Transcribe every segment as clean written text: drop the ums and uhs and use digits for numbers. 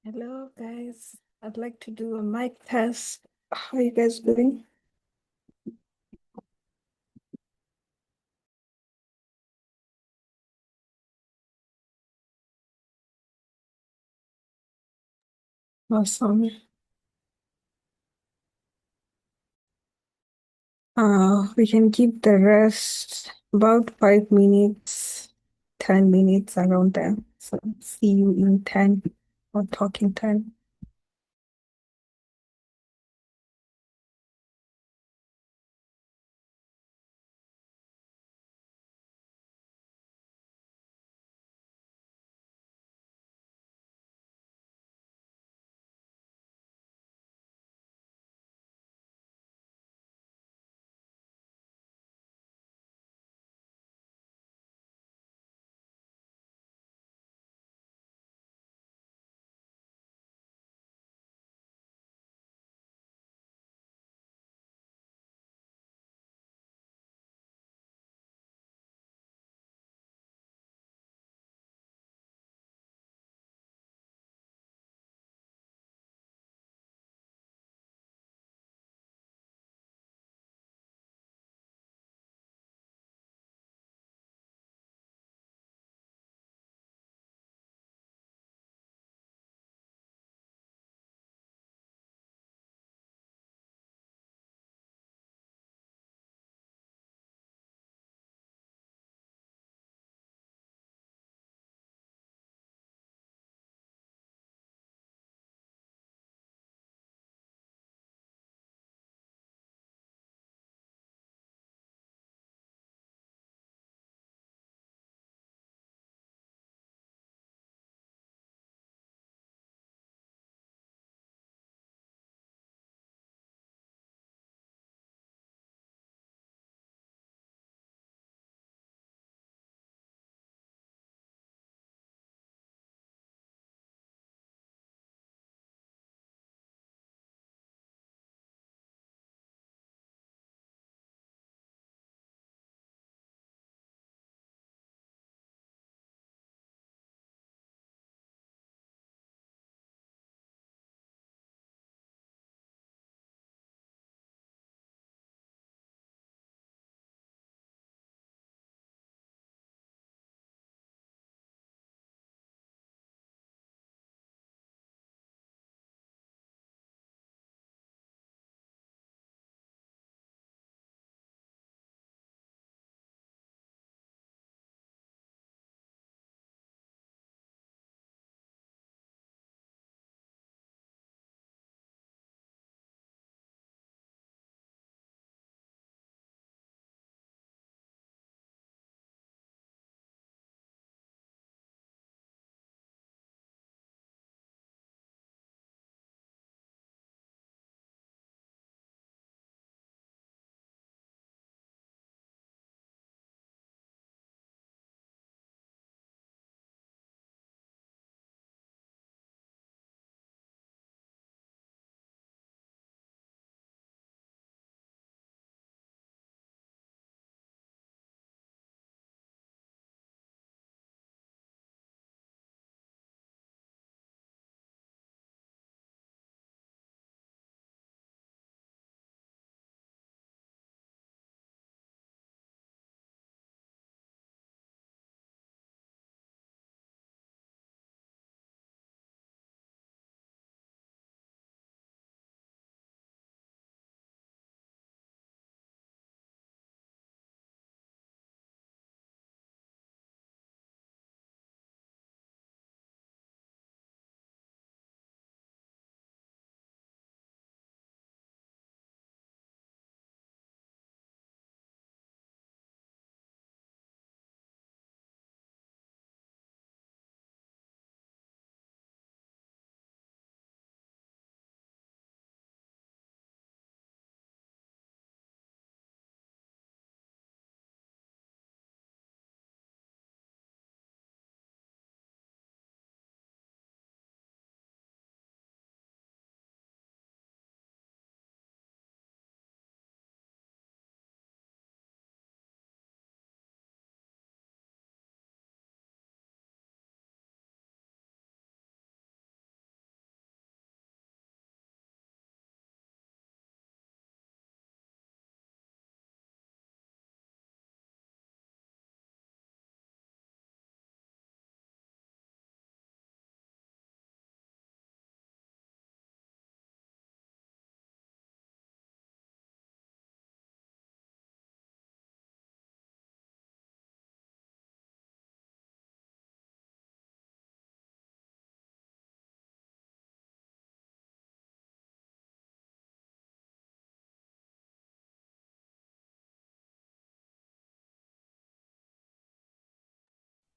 Hello, guys. I'd like to do a mic test. How are you guys doing? Awesome. We can keep the rest about 5 minutes, 10 minutes around there. So see you in 10 or talking 10.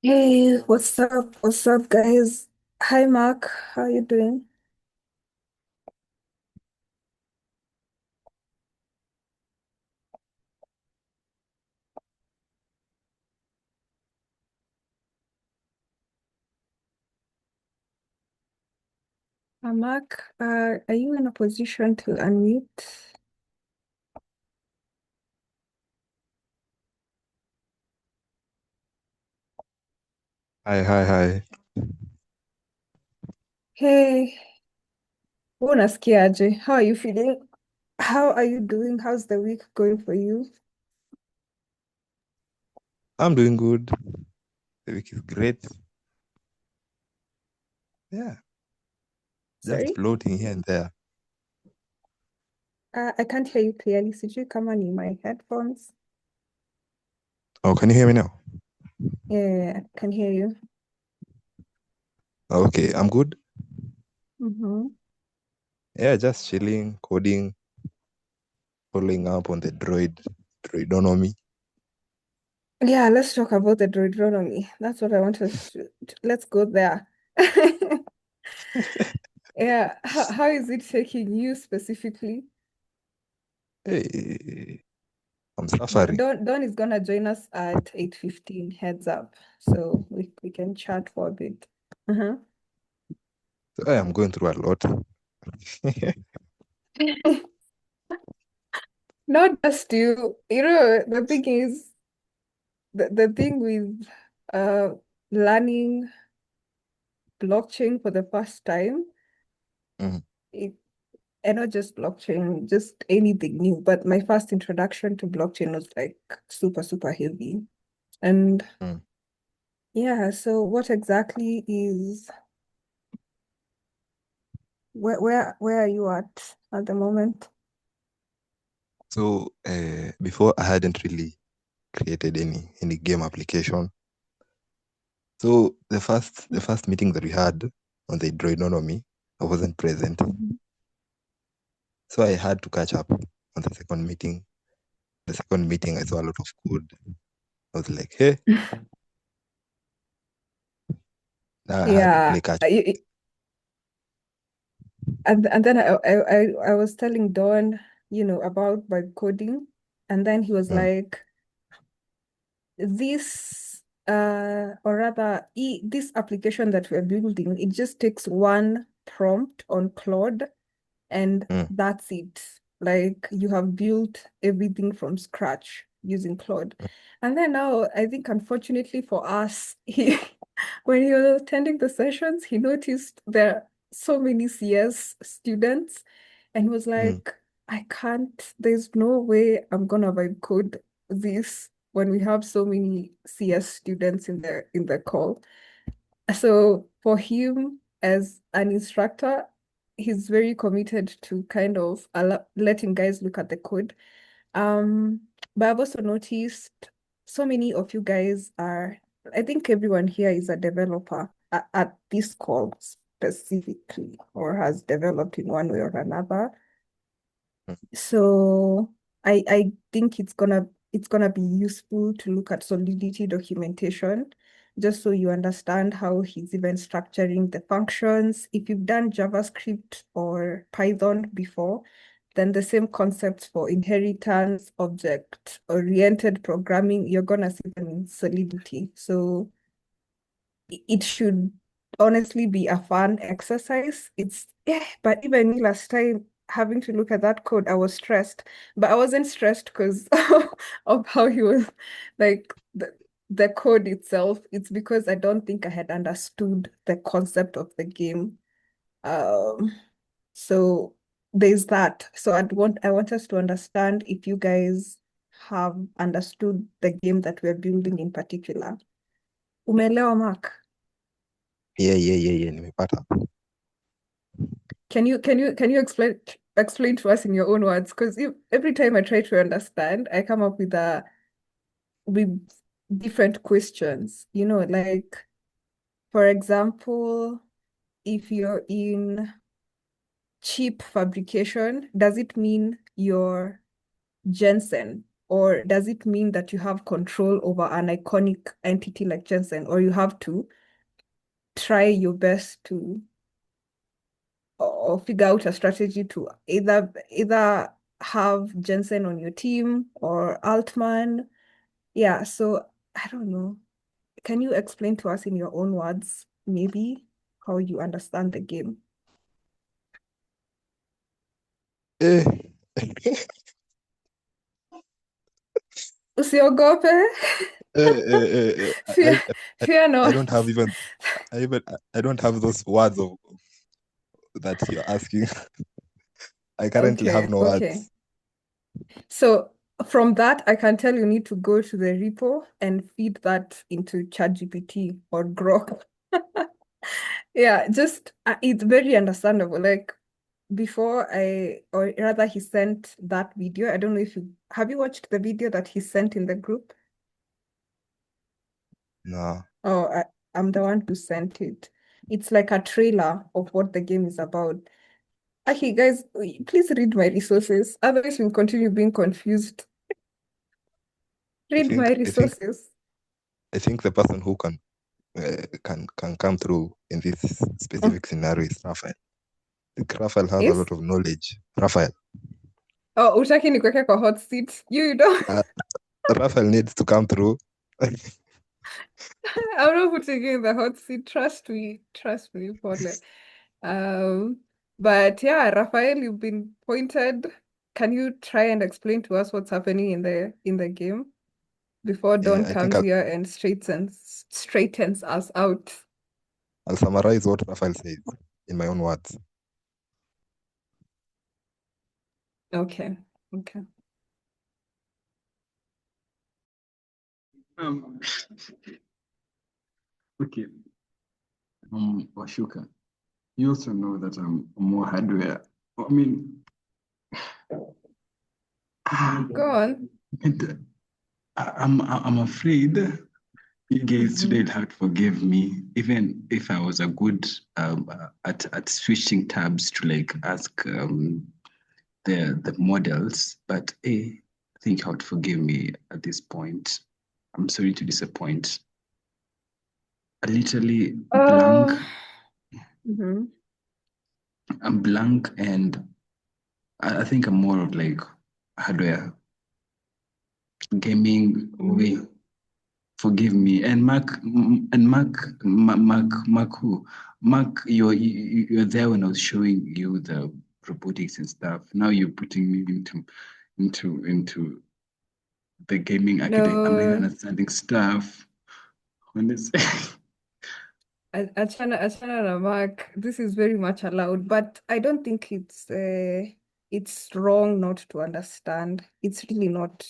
Hey, what's up? What's up, guys? Hi, Mark. How you doing? Mark, are you in a position to unmute? Hi, hi, hi. Hey, unasikiaje? How are you feeling? How are you doing? How's the week going for you? I'm doing good. The week is great. Yeah, just Sorry? floating here and there. I can't hear you clearly. Sijui kama ni my headphones. Oh, can you hear me now? Yeah, I can hear you. Okay, I'm good. Mm-hmm. Yeah, just chilling, coding, following up on the Droidnomi. Yeah, let's talk about the Droidnomi. That's what I want us to let's go there. Yeah, how is it taking you specifically? Hey, I'm suffering. Don is gonna join us at 8:15, heads up. So we can chat for a bit. Uh-huh. So I am going through a lot. Not just you. The thing is, the thing with uh learning blockchain for the first time, Mm, it, and not just blockchain, just anything new. But my first introduction to blockchain was like super, super heavy. And mm. yeah, so what exactly is where are you at the moment? So before I hadn't really created any game application. So the first meeting that we had on the Droidnomi, I wasn't present. Mhm. So I had to catch up on the second meeting. The second meeting, I saw a lot of code. I was like, hey, now I had to Yeah, play catch. and then I was telling Don, about my coding, and then he was Mm, like, this or rather this application that we're building, it just takes one prompt on Claude and mm, that's it. Like you have built everything from scratch using Claude. mm, And then now, I think unfortunately for us, when he was attending the sessions, he noticed there are so many CS students and was mm. like, I can't, there's no way I'm gonna vibe code this when we have so many CS students in the call. So for him as an instructor, he's very committed to kind of letting guys look at the code. Um, but I've also noticed so many of you guys are, I think everyone here is a developer at this call specifically, or has developed in one way or another. Mm. So I think it's gonna be useful to look at Solidity documentation just so you understand how he's even structuring the functions. If you've done JavaScript or Python before, then the same concepts for inheritance, object-oriented programming, you're gonna see them in Solidity. So it should honestly be a fun exercise. But even me last time having to look at that code, I was stressed. But I wasn't stressed because of how he was like the code itself. It's because I don't think I had understood the concept of the game. Um, so there's that. So I want us to understand if you guys have understood the game that we're building in particular. Umeelewa, Mark? Yeah, nimepata. Can you explain to us in your own words? Because every time I try to understand, I come up with different questions. Like for example, if you're in chip fabrication, does it mean you're Jensen Or does it mean that you have control over an iconic entity like Jensen, or you have to try your best to or figure out a strategy to either have Jensen on your team or Altman? Yeah, so I don't know. Can you explain to us in your own words, maybe, how you understand the game? Eh, Usiogope. Fear, fear I don't not. have even I don't have those words that you're asking. I currently have Okay, no okay. words. So from that, I can tell you need to go to the repo and feed that into ChatGPT or Grok. Yeah, just it's very understandable. Like before or rather he sent that video. I don't know if you have you watched the video that he sent in the group? No, Oh, I'm the one who sent it. It's like a trailer of what the game is about. Okay, guys, please read my resources. Otherwise, we'll continue being confused. I Read think my I think resources. I think the person who can come through in this Mm. specific scenario is Raphael. I think Raphael has a Yes? lot of knowledge. Raphael. Oh, utaki nikuweke kwa hot seat. You don't. Uh, Raphael needs to come through. I'm not putting you in the hot seat. Trust me, Paul. But yeah, Rafael, you've been pointed. Can you try and explain to us what's happening in the game before Yeah, Dawn I think comes here and straightens us out? I'll summarize what Raphael says in my own words. Okay, okay. Um, okay, Washuka, you also know that I'm more hardware. I mean, Go on. and I'm afraid you guys Mhm. today have to forgive me, even if I was a good at switching tabs to like ask the models, but I think you have to forgive me at this point. I'm sorry to disappoint. I literally blank. Uh, mhm. I'm blank, and I think I'm more of like hardware gaming way. Forgive me. And Mark who? Mark, you're there when I was showing you the robotics and stuff. Now you're putting me into the gaming architect. I'm not even No, understanding stuff. Honestly. Achana na Mark. This is very much allowed, but I don't think it's wrong not to understand. It's really not.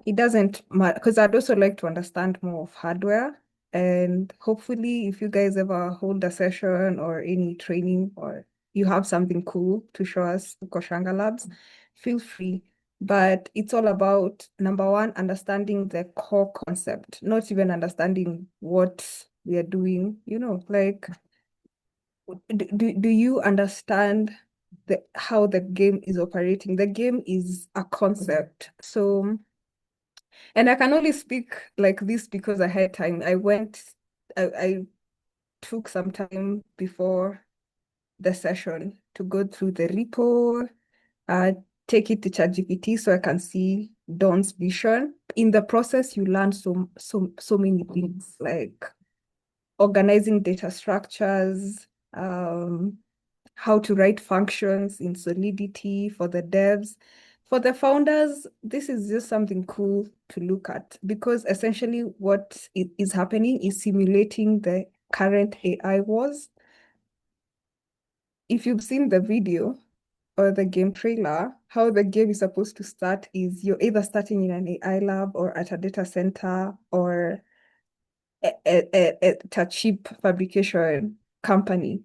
It doesn't matter because I'd also like to understand more of hardware. And hopefully, if you guys ever hold a session or any training or you have something cool to show us, Koshanga Labs, feel free. But it's all about number one, understanding the core concept, not even understanding what we are doing. Like, do you understand how the game is operating? The game is a concept. So and I can only speak like this because I had time. I took some time before the session to go through the repo, uh, take it to ChatGPT so I can see Dawn's vision. In the process, you learn so many things like organizing data structures, um, how to write functions in Solidity for the devs. For the founders, this is just something cool to look at because essentially what is happening is simulating the current AI wars. If you've seen the video or the game trailer, how the game is supposed to start is you're either starting in an AI lab or at a data center or at a chip fabrication company.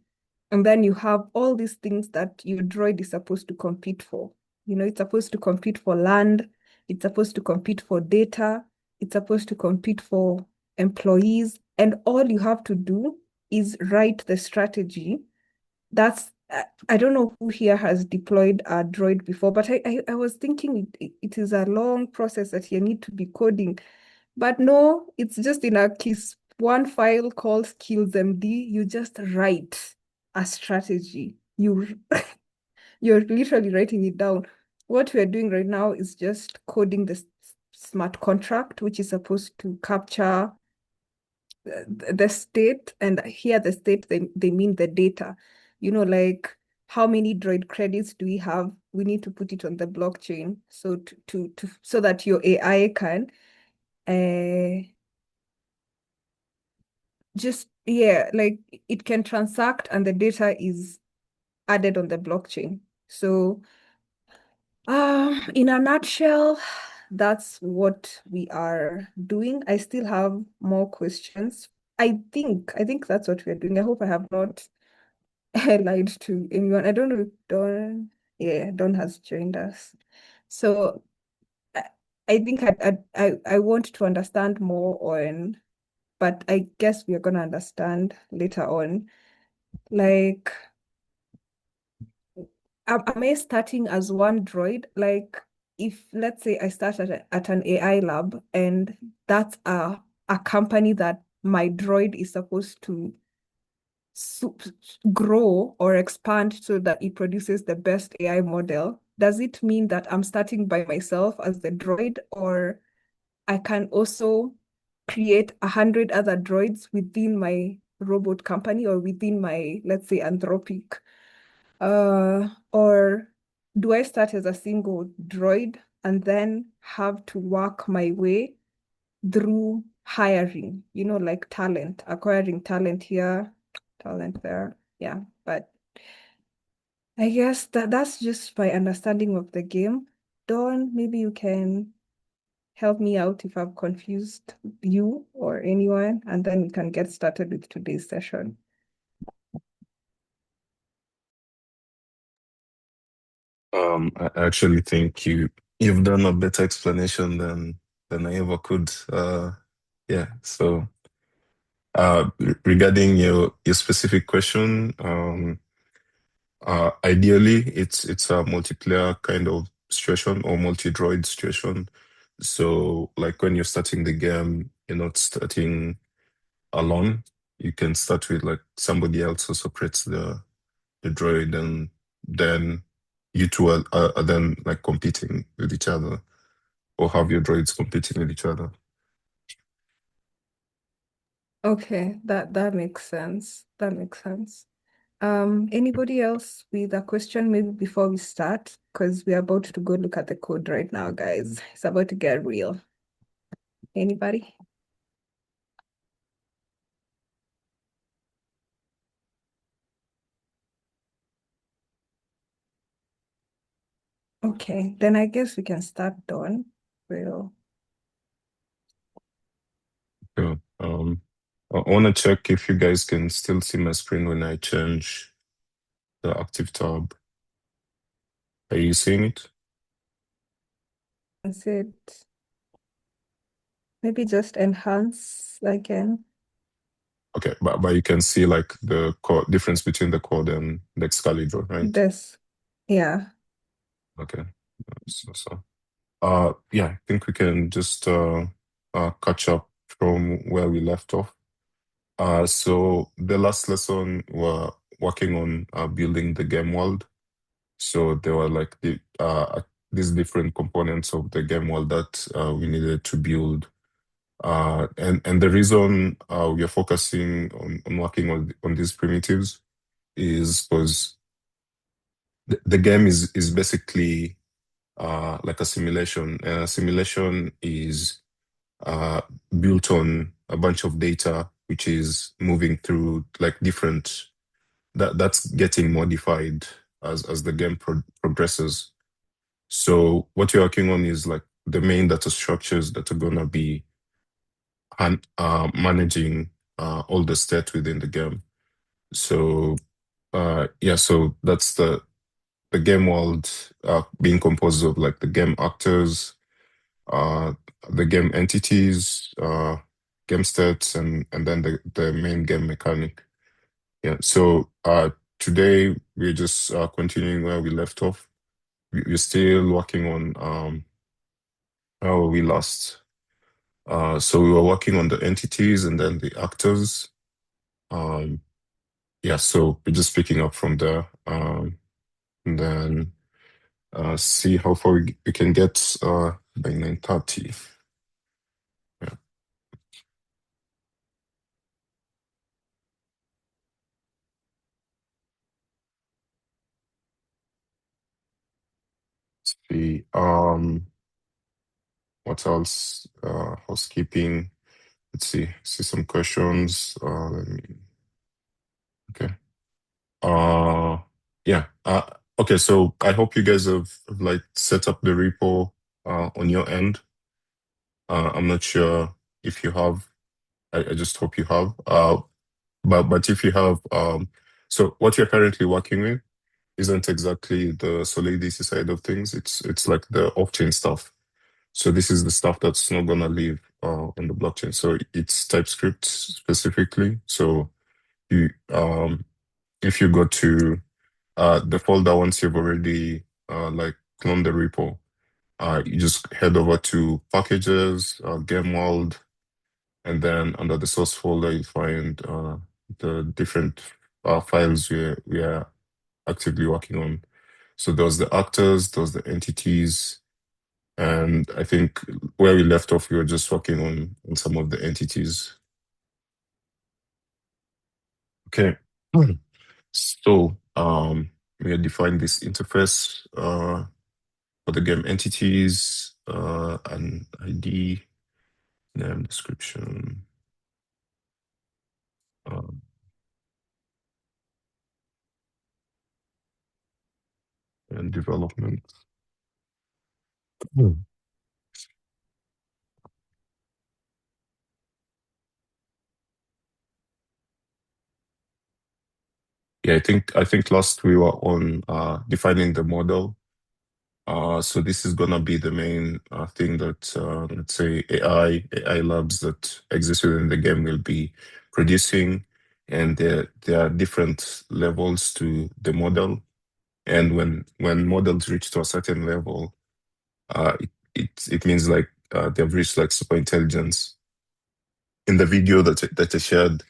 And then you have all these things that your droid is supposed to compete for. It's supposed to compete for land, it's supposed to compete for data, it's supposed to compete for employees. And all you have to do is write the strategy. That's I don't know who here has deployed a droid before, but I was thinking it is a long process that you need to be coding. But no, it's just in a KISS one file called skillsmd. You just write a strategy. You're literally writing it down. What we're doing right now is just coding the smart contract, which is supposed to capture the state, and here the state, they mean the data. Like how many droid credits do we have? We need to put it on the blockchain so so that your AI can just, yeah, like it can transact and the data is added on the blockchain. So in a nutshell, that's what we are doing. I still have more questions. I think that's what we're doing. I hope I have not lied to anyone. I don't know if Don, yeah, Don has joined us. So I, I think I want to understand more on, but I guess we are gonna understand later on. Like, am I starting as one droid? Like, if let's say I start at an AI lab and that's a company that my droid is supposed to grow or expand so that it produces the best AI model, does it mean that I'm starting by myself as the droid, or I can also create 100 other droids within my robot company or within my, let's say, Anthropic? Or do I start as a single droid and then have to work my way through hiring, like talent, acquiring talent here, talent there. Yeah, but I guess that's just my understanding of the game. Dawn, maybe you can help me out if I've confused you or anyone, and then we can get started with today's session. I actually think you've done a better explanation than I ever could. Yeah. So regarding your specific question, ideally it's a multiplayer kind of situation or multi-droid situation. So like when you're starting the game, you're not starting alone. You can start with like somebody else who operates the droid, and then you two are then like competing with each other, or have your droids competing with each other. Okay, that makes sense. That makes sense. Anybody else with a question maybe before we start? Because we're about to go look at the code right now, guys. It's about to get real. Anybody? Okay, then I guess we can start, Dawn. Real. Yeah. I want to check if you guys can still see my screen when I change the active tab. Are you seeing it? That's it. Maybe just enhance again. Okay, but you can see like the difference between the code and the Excalibur, right? This, yeah. Okay. So yeah, I think we can just catch up from where we left off. So the last lesson we're working on building the game world. So there were like these different components of the game world that we needed to build. And the reason we are focusing on working on these primitives is because the game is basically like a simulation. And a simulation is uh, built on a bunch of data, which is moving through like different, that's getting modified as the game progresses. So what you're working on is like the main data structures that are gonna be managing all the state within the game. So yeah, so that's the game world being composed of like the game actors, uh, the game entities, game states, and then the main game mechanic. Yeah. So today we're just continuing where we left off. We're still working on how we last. So we were working on the entities and then the actors. Yeah, so we're just picking up from there. And then see how far we can get by 9:30. Yeah. See, what else? Housekeeping. Let's see some questions. Okay. Uh, yeah. Okay. So I hope you guys have like set up the repo on your end. I'm not sure if you have. I just hope you have. But if you have, so what you're currently working with isn't exactly the Solidity side of things. It's like the off-chain stuff. So this is the stuff that's not gonna live on the blockchain. So it's TypeScript specifically. So you if you go to the folder once you've already like cloned the repo, you just head over to packages, game world, and then under the source folder you find the different files we are actively working on. So those the actors, those the entities, and I think where we left off, we were just working on some of the entities. Okay. So we had defined this interface for the game entities, an ID, name, description, um, and development. Hmm. Yeah, I think last we were on defining the model. So this is gonna be the main thing that let's say AI labs that exist within the game will be producing, and there are different levels to the model. And when models reach to a certain level, it means like they've reached like super intelligence. In the video that I shared,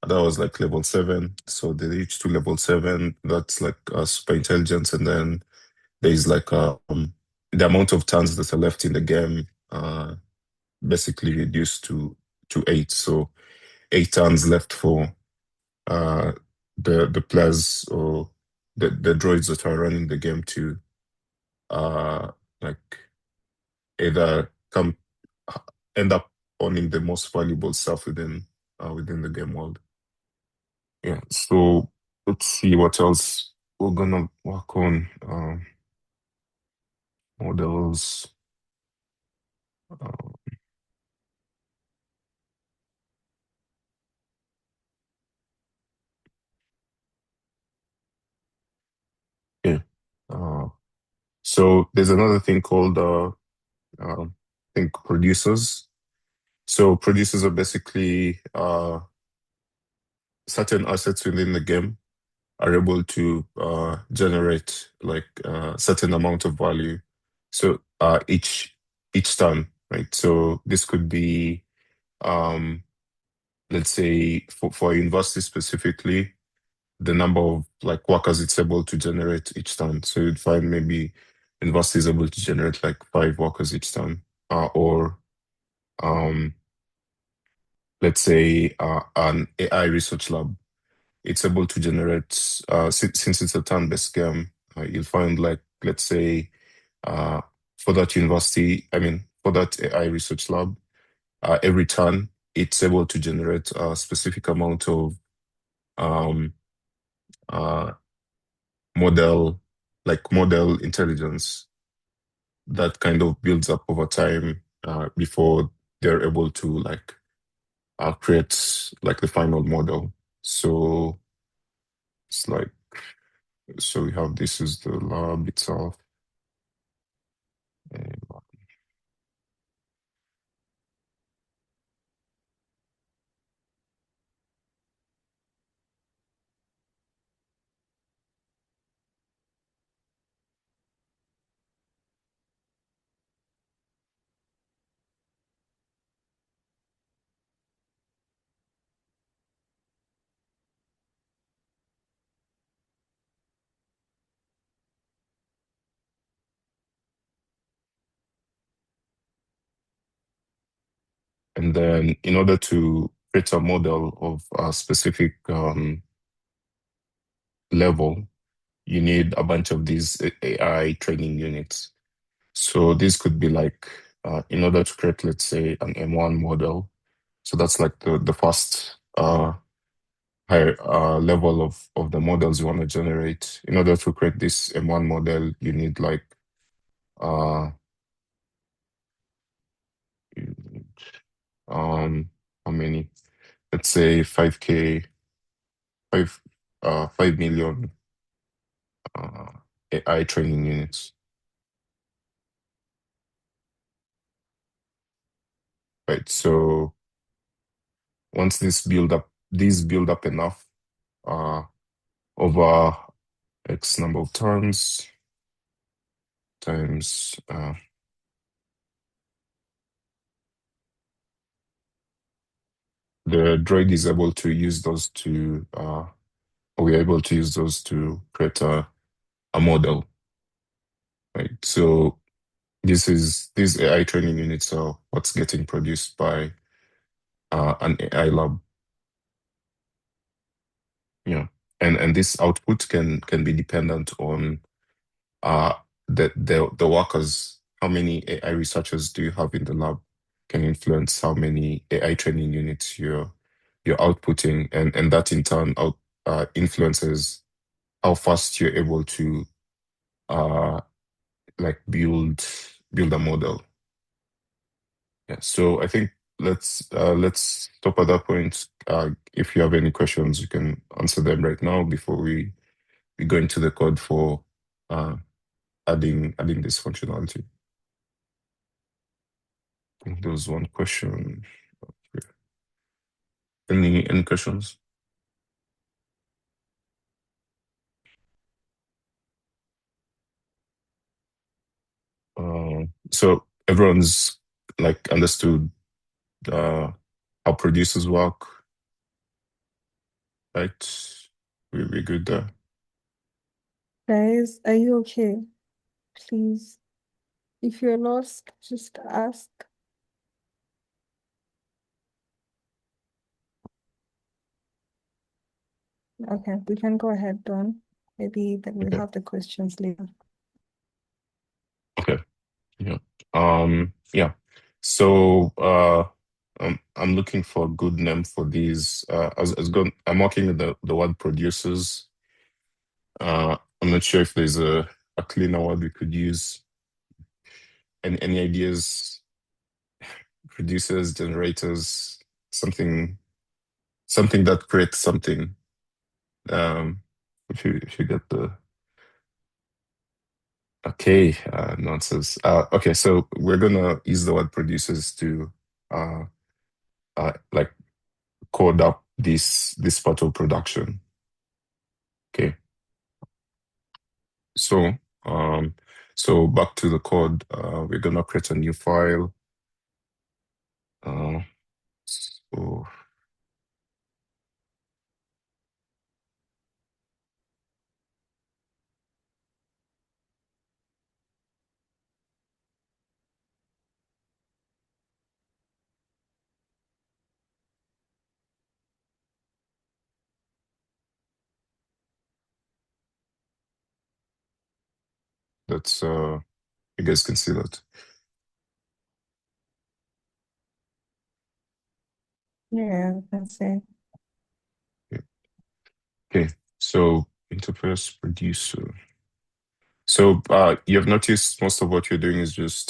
that was like level 7. So they reach to level 7. That's like super intelligence, and then there's like the amount of turns that are left in the game basically reduced to 8. So 8 turns left for uh the players or the droids that are running the game to like either come end up owning the most valuable stuff within the game world. Yeah. So let's see what else we're gonna work on. Models. Uh, yeah. Uh, so there's another thing called I think producers. So producers are basically certain assets within the game are able to generate like a certain amount of value. So each turn, right? So this could be let's say for a university specifically, the number of like workers it's able to generate each turn. So you'd find maybe university is able to generate like 5 workers each turn, or um, let's say an AI research lab, it's able to generate, since it's a turn-based game, you'll find like, let's say, uh, for that university, I mean, for that AI research lab, every turn, it's able to generate a specific amount of um, uh, model, like model intelligence that kind of builds up over time before they're able to like create like the final model. So it's like, so we have this is the lab itself. And, And then in order to create a model of a specific level, you need a bunch of these AI training units. So this could be like, in order to create, let's say, an M1 model. So that's like the first high level of the models you want to generate. In order to create this M1 model, you need like uh you need, how many? Let's say 5K, 5 million uh AI training units. Right. So once these build up enough over X number of turns times the droid is able to use those to or we're able to use those to create a model. Right. So these AI training units are what's getting produced by an AI lab. Yeah. And this output can be dependent on uh the workers. How many AI researchers do you have in the lab can influence how many AI training units you're outputting, and that in turn influences how fast you're able to uh like build a model. Yeah. So I think let's stop at that point. If you have any questions, you can answer them right now before we go into the code for uh adding this functionality. I think there was one question. Any questions? So everyone's like understood how producers work, right? We good there. Guys, are you okay? Please, if you're lost, just ask. Okay, we can go ahead, Dawn. Maybe then we'll Okay. have the questions later. Okay. Yeah. Yeah. So I'm looking for a good name for these. I'm working with the word producers. I'm not sure if there's a cleaner word we could use. Any ideas? Producers, generators, something that creates something. If you get the okay nonsense. Okay, so we're gonna use the word producers to uh like code up this part of production. Okay. So so back to the code. We're gonna create a new file. So that's you guys can see that. Yeah, that's it. Okay, so interface producer. So you have noticed most of what you're doing is just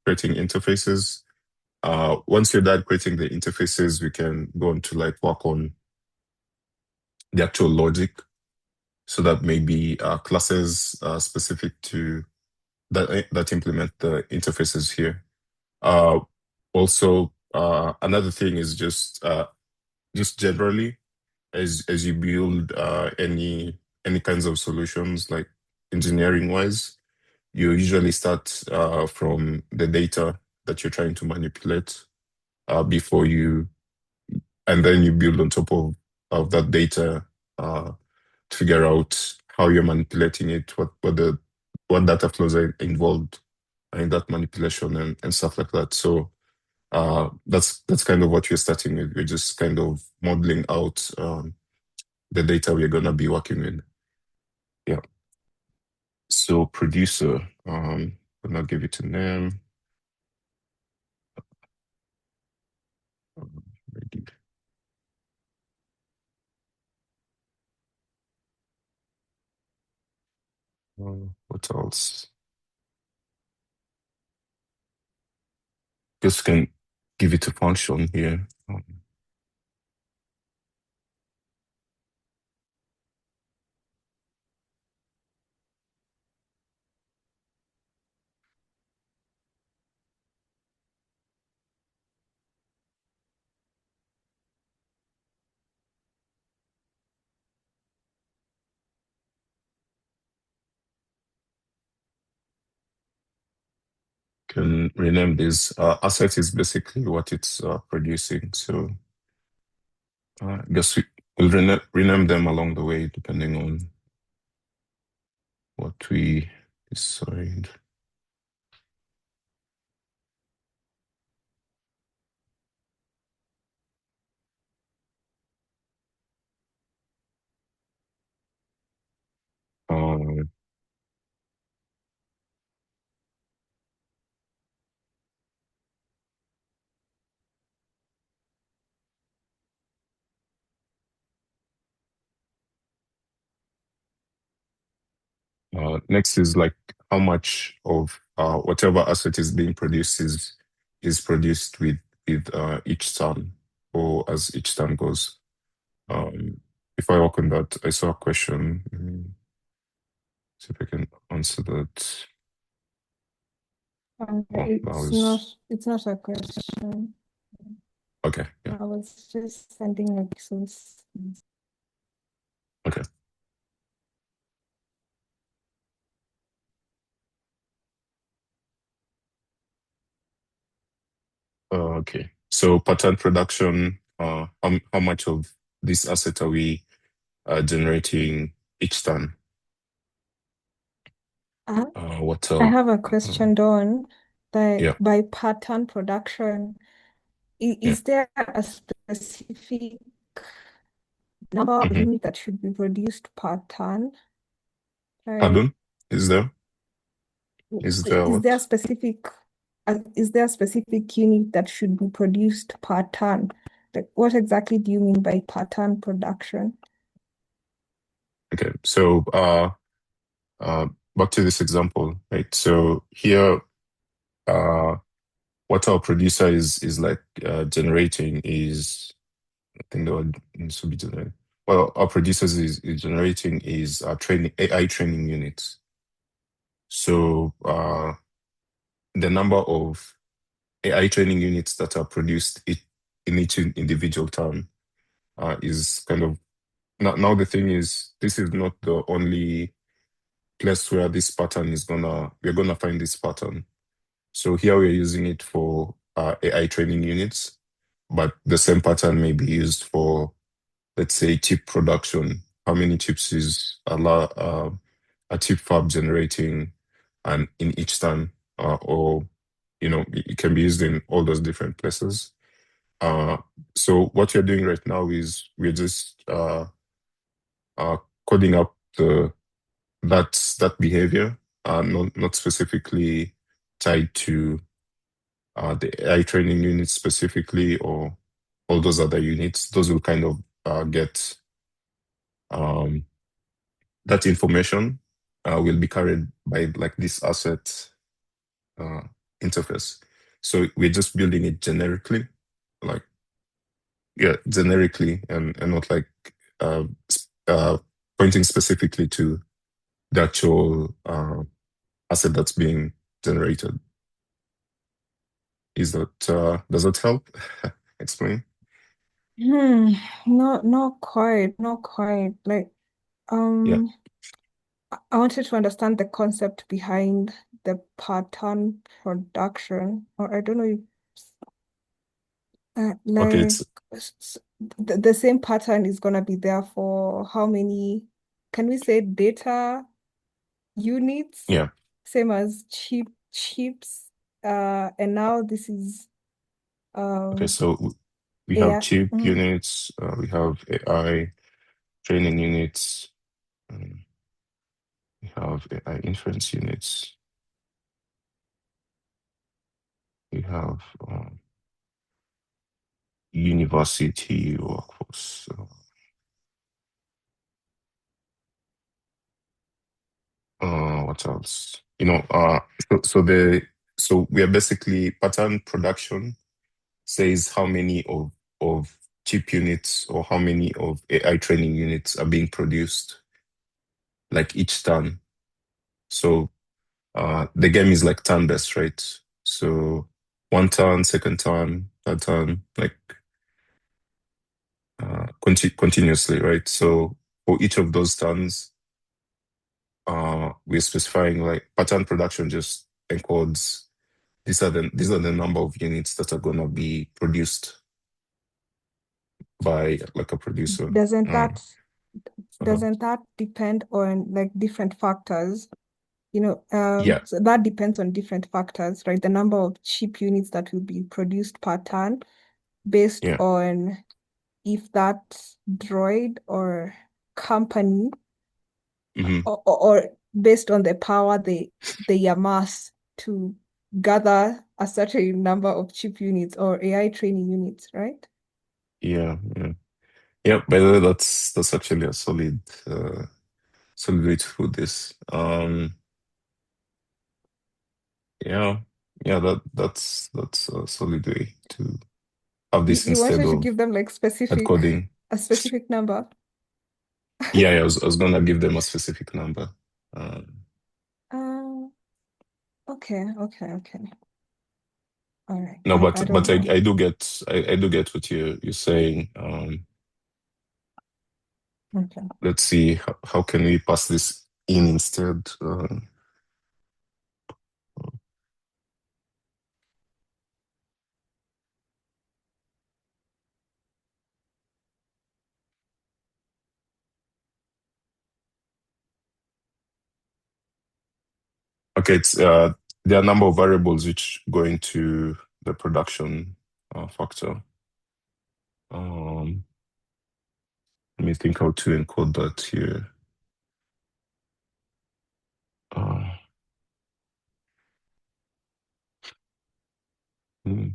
creating interfaces. Once you're done creating the interfaces, we can go on to like work on the actual logic. So that may be classes specific to that implement the interfaces here. Uh, Also, another thing is just generally as you build any kinds of solutions like engineering wise, you usually start from the data that you're trying to manipulate before you, and then you build on top of that data to figure out how you're manipulating it, what data flows are involved in that manipulation and stuff like that. So That's kind of what we're starting with. We're just kind of modeling out the data we're gonna be working with. Yeah. So producer, gonna give it a name. Ready. What else? Just can give it a function here. Can rename this. Asset is basically what it's producing. So I guess we'll rename them along the way depending on what we decide. Um, Next is like how much of whatever asset is being produced is produced with each turn or as each turn goes. If I work on that, I saw a question. Let me see if I can answer that. Oh, It's not a question. Okay. Yeah. I was just sending like some. Okay. Okay. So pattern production, how much of this asset are we generating each turn? What I have a question, Dawn. Yeah. By pattern production, is there a specific number of units that should be produced per turn? Pardon? Is there Is there a specific unit that should be produced per turn? Like, what exactly do you mean by pattern production? Okay. So back to this example, right? So here what our producer is like generating is, I think the word needs to be generated. Well, our producers is generating is training AI training units. So the number of AI training units that are produced in each individual turn is kind of now the thing is this is not the only place where this pattern we're gonna find this pattern. So here we're using it for AI training units, but the same pattern may be used for, let's say, chip production. How many chips is a chip fab generating and in each turn, or it can be used in all those different places. So what we're doing right now is we're just coding up that behavior, not specifically tied to the AI training units specifically or all those other units. Those will kind of get that information will be carried by like this asset interface. So we're just building it generically, like generically, and not like pointing specifically to the actual asset that's being generated. Does that help explain? Not quite. Like, Yeah. I wanted to understand the concept behind the pattern production, or I don't know if Okay. like the same pattern is gonna be there for how many, can we say data units? Yeah. Same as chips. And now this is Okay, so we have AI. chip units, we have AI training units, we have AI inference units, we have university workforce. What else? So we are basically pattern production says how many of chip units or how many of AI training units are being produced, like each turn. So the game is like turn-based, right? So one turn, second turn, third turn, like continuously, right? So for each of those turns, we're specifying like pattern production just encodes these are the number of units that are gonna be produced by like a producer. Doesn't that Uh-huh. depend on like different factors? Yeah, So that depends on different factors, right? The number of chip units that will be produced per turn based yeah, on if that droid or company hmm or based on the power they amass to gather a certain number of chip units or AI training units, right? yeah, yeah. Yeah, by the way, that's actually a solid way to put this. Yeah, yeah, that's a solid way to have this You instead wanted to of give them like hard coding. a specific number. Yeah, yeah, I was gonna give them a specific number. Um, Uh, okay. All right. no, I but don't know. I do get what you're saying. Okay. Let's see how can we pass this in instead. Okay, it's there are a number of variables which go into the production factor. Let me think how to encode that here. Uh, hmm.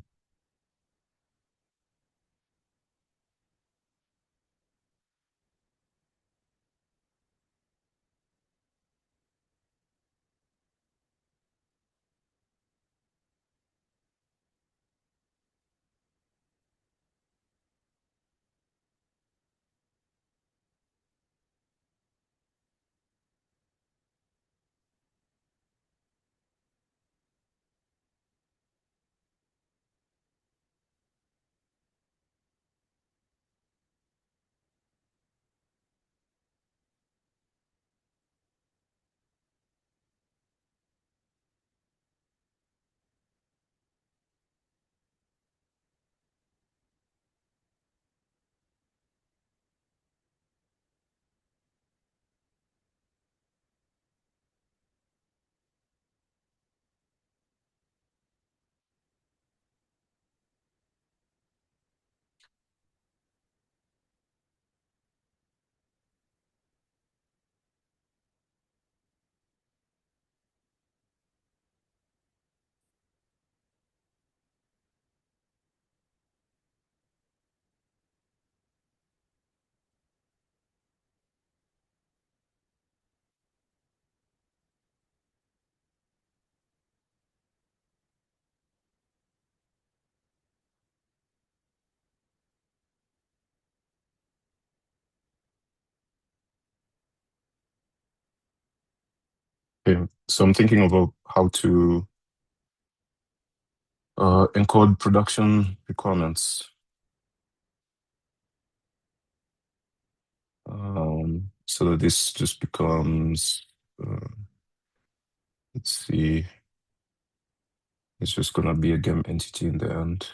Okay, so I'm thinking about how to encode production requirements. So that this just becomes, let's see, it's just gonna be a game entity in the end.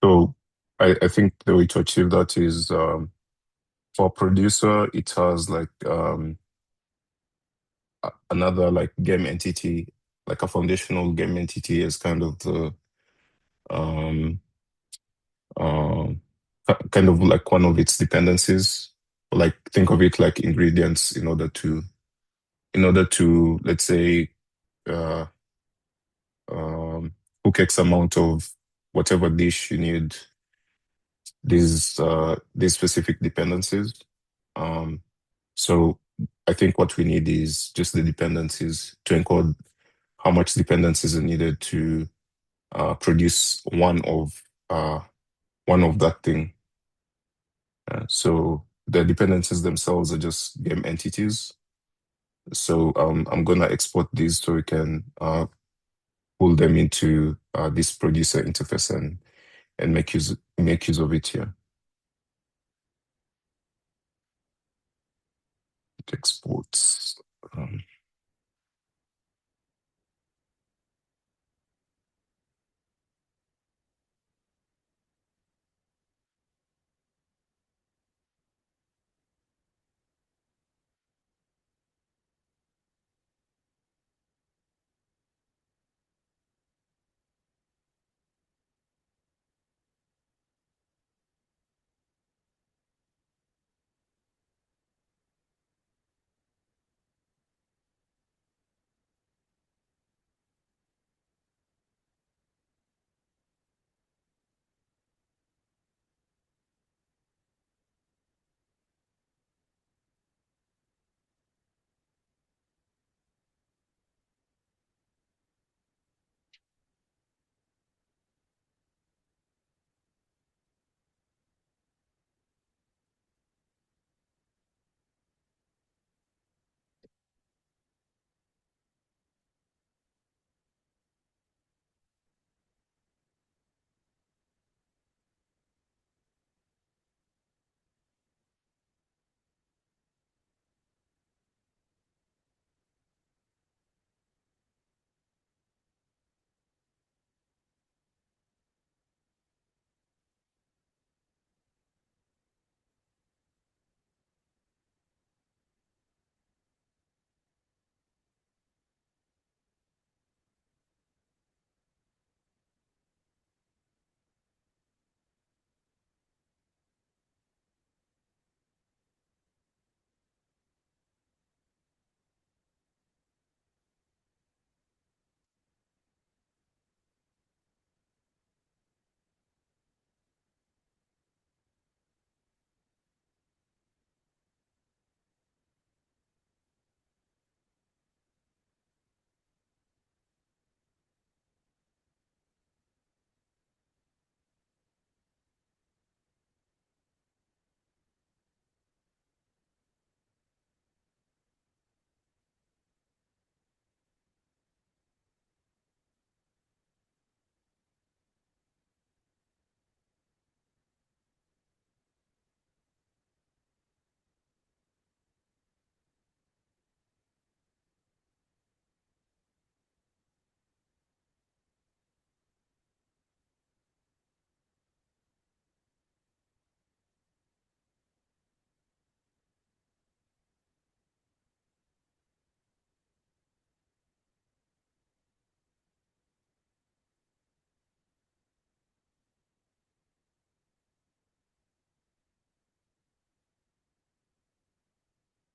So I think the way to achieve that is for producer, it has like another like game entity, like a foundational game entity as kind of the um kind of like one of its dependencies. Like think of it like ingredients in order to let's say uh cook X amount of whatever dish you need these specific dependencies. Um, so I think what we need is just the dependencies to encode how much dependencies are needed to produce one of that thing. So the dependencies themselves are just game entities. So I'm gonna export these so we can pull them into this producer interface and make use of it here. Exports.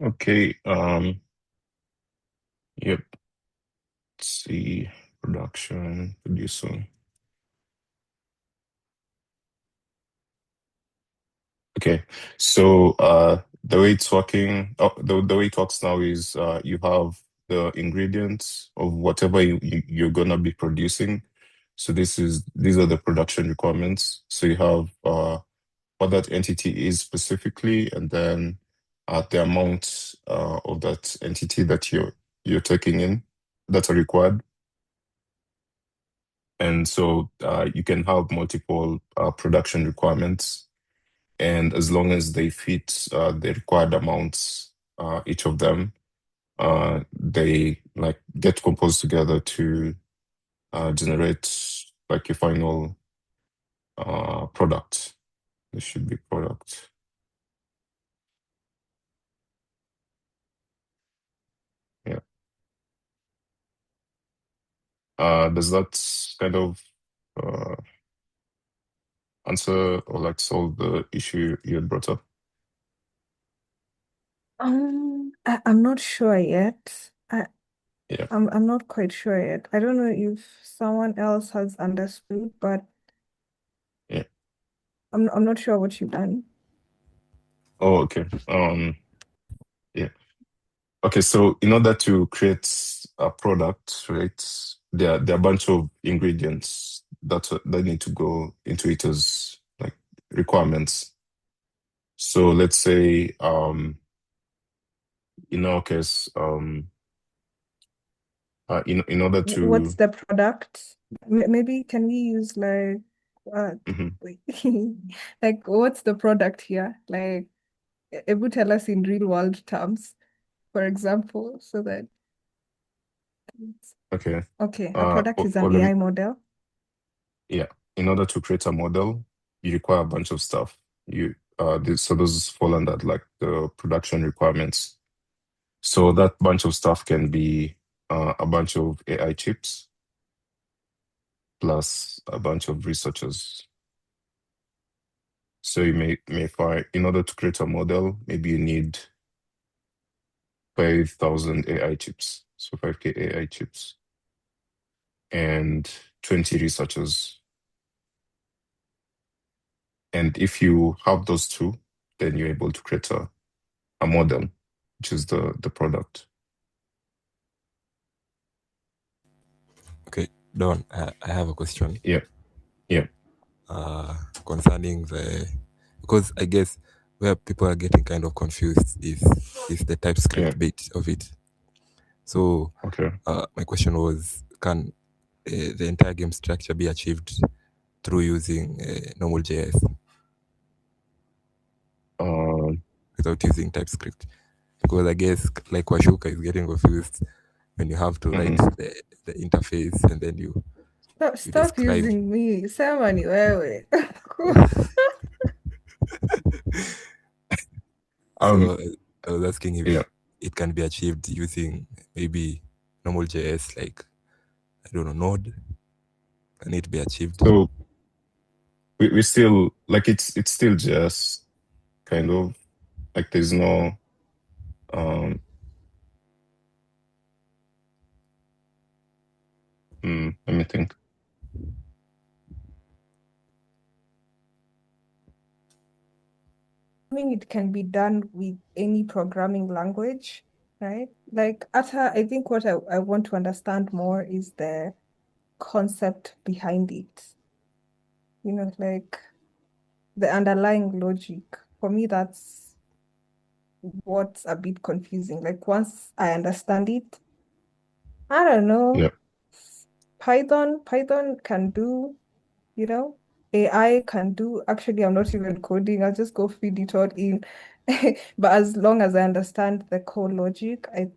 Okay. Yep. Let's see. Production, producer. Okay. So the way it's working, the way it works now is you have the ingredients of whatever you're gonna be producing. So these are the production requirements. So you have what that entity is specifically, and then the amount of that entity that you're taking in that are required. And so you can have multiple production requirements, and as long as they fit the required amounts, each of them, they like get composed together to generate like a final product. This should be product. Yeah. Does that kind of answer or like solve the issue you had brought up? I'm not sure yet. Yeah. I'm not quite sure yet. I don't know if someone else has understood, but Yeah. I'm not sure what you've done. Oh, okay. Yeah. Okay, so in order to create a product, right, there are a bunch of ingredients that need to go into it as like requirements. So let's say in our case, in order What's to the product? Maybe can we use like Mhm. wait. Like what's the product here? Like it would tell us in real world terms, for example, so that Okay. okay, a product is an Let me, AI model. yeah. In order to create a model, you require a bunch of stuff. So those fall under like the production requirements. So that bunch of stuff can be a bunch of AI chips plus a bunch of researchers. So you may find in order to create a model, maybe you need 5,000 AI chips, so 5K AI chips, and 20 researchers. And if you have those two, then you're able to create a model, which is the product. Okay, Don, I have a question. Yeah. Yeah. Concerning because I guess where people are getting kind of confused is the TypeScript Yeah. bit of it. So Okay. my question was, can the entire game structure be achieved through using normal JS without using TypeScript? Because I guess like Washuka is getting confused when you have to write the interface and then you Stop describe. using me. Sema ni wewe. So I was asking if Yeah. it can be achieved using maybe normal JS, like, I don't know, Node. Can it be achieved? So we still like it's still just kind of like there's no let me think. I mean, it can be done with any programming language, right? Like, I think what I want to understand more is the concept behind it. You know, like the underlying logic. For me, that's what's a bit confusing. Like, once I understand it, I don't know. Yeah. Python can do, AI can do. Actually, I'm not even coding. I'll just go feed it all in. But as long as I understand the core logic, I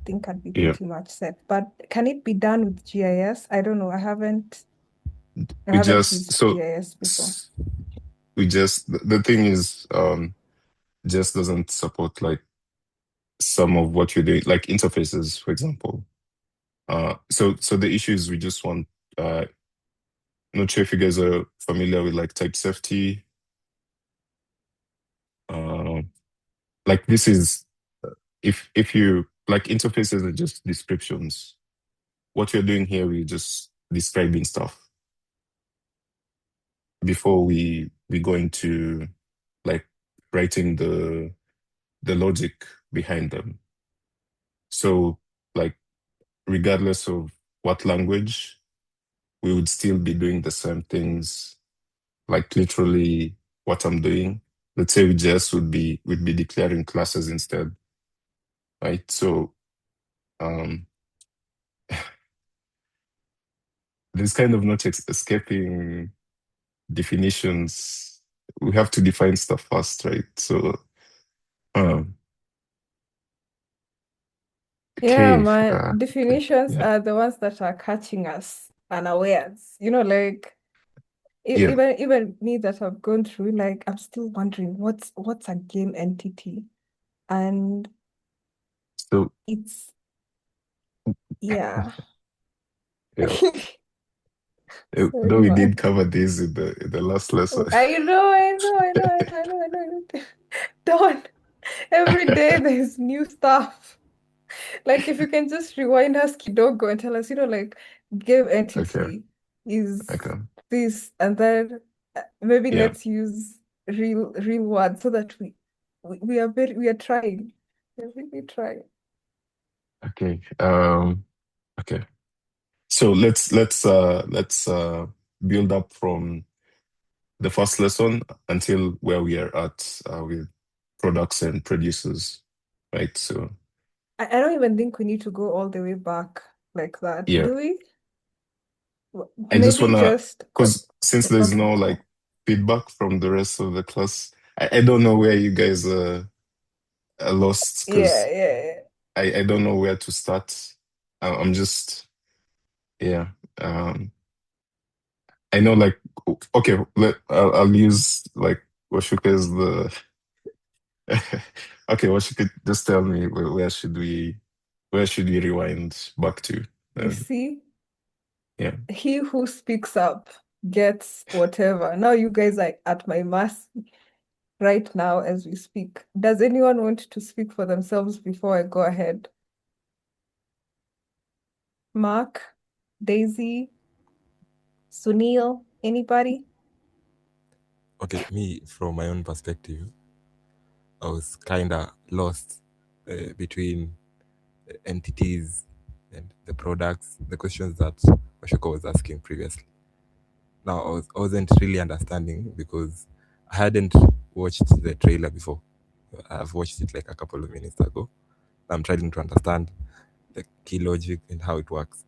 think I'd be Yeah. pretty much set. But can it be done with GIS? I don't know. I haven't We used just GIS before. the thing is just doesn't support like some of what you're doing, like interfaces, for example. So the issue is we just want not sure if you guys are familiar with like type safety. Like this is if you like interfaces are just descriptions. What you're doing here, we're just describing stuff before we go into like writing the logic behind them. So like regardless of what language, we would still be doing the same things, like literally what I'm doing. Let's say we just would be declaring classes instead. Right. So there's kind of not escaping definitions. We have to define stuff first, right? So Yeah, okay. man. Definitions Yeah. are the ones that are catching us unawares. You know, like Yeah. Even me that I've gone through, like I'm still wondering what's a game entity, and So it's yeah. yeah, though Sorry, we did man. cover this in the last lesson. I know, I know, I know, I know, I know, I know. Don't. Every day there's new stuff. Like if you can just rewind us kidogo and tell us, like game Okay, entity is okay. this, and then maybe Yeah. let's use real words so that we are trying. We're really trying. Okay. Okay. So let's build up from the first lesson until where we are at with products and producers. Right. So I don't even think we need to go all the way back like that, yeah. do we? I just Maybe wanna, just because since there's okay, no like cool. feedback from the rest of the class, I don't know where you guys are lost Yeah, because yeah, yeah. I don't know where to start. I'm just yeah. I know like okay, I'll use like Washuka as the okay. Washuka, just tell me where should we rewind back to? You And see, yeah, he who speaks up gets whatever. Now you guys are at my mercy right now as we speak. Does anyone want to speak for themselves before I go ahead? Mark, Daisy, Sunil, anybody? Okay, me from my own perspective, I was kind of lost between entities and the products, the questions that Oshoka was asking previously. Now, I wasn't really understanding because I hadn't watched the trailer before. I've watched it like a couple of minutes ago. I'm trying to understand the key logic and how it works.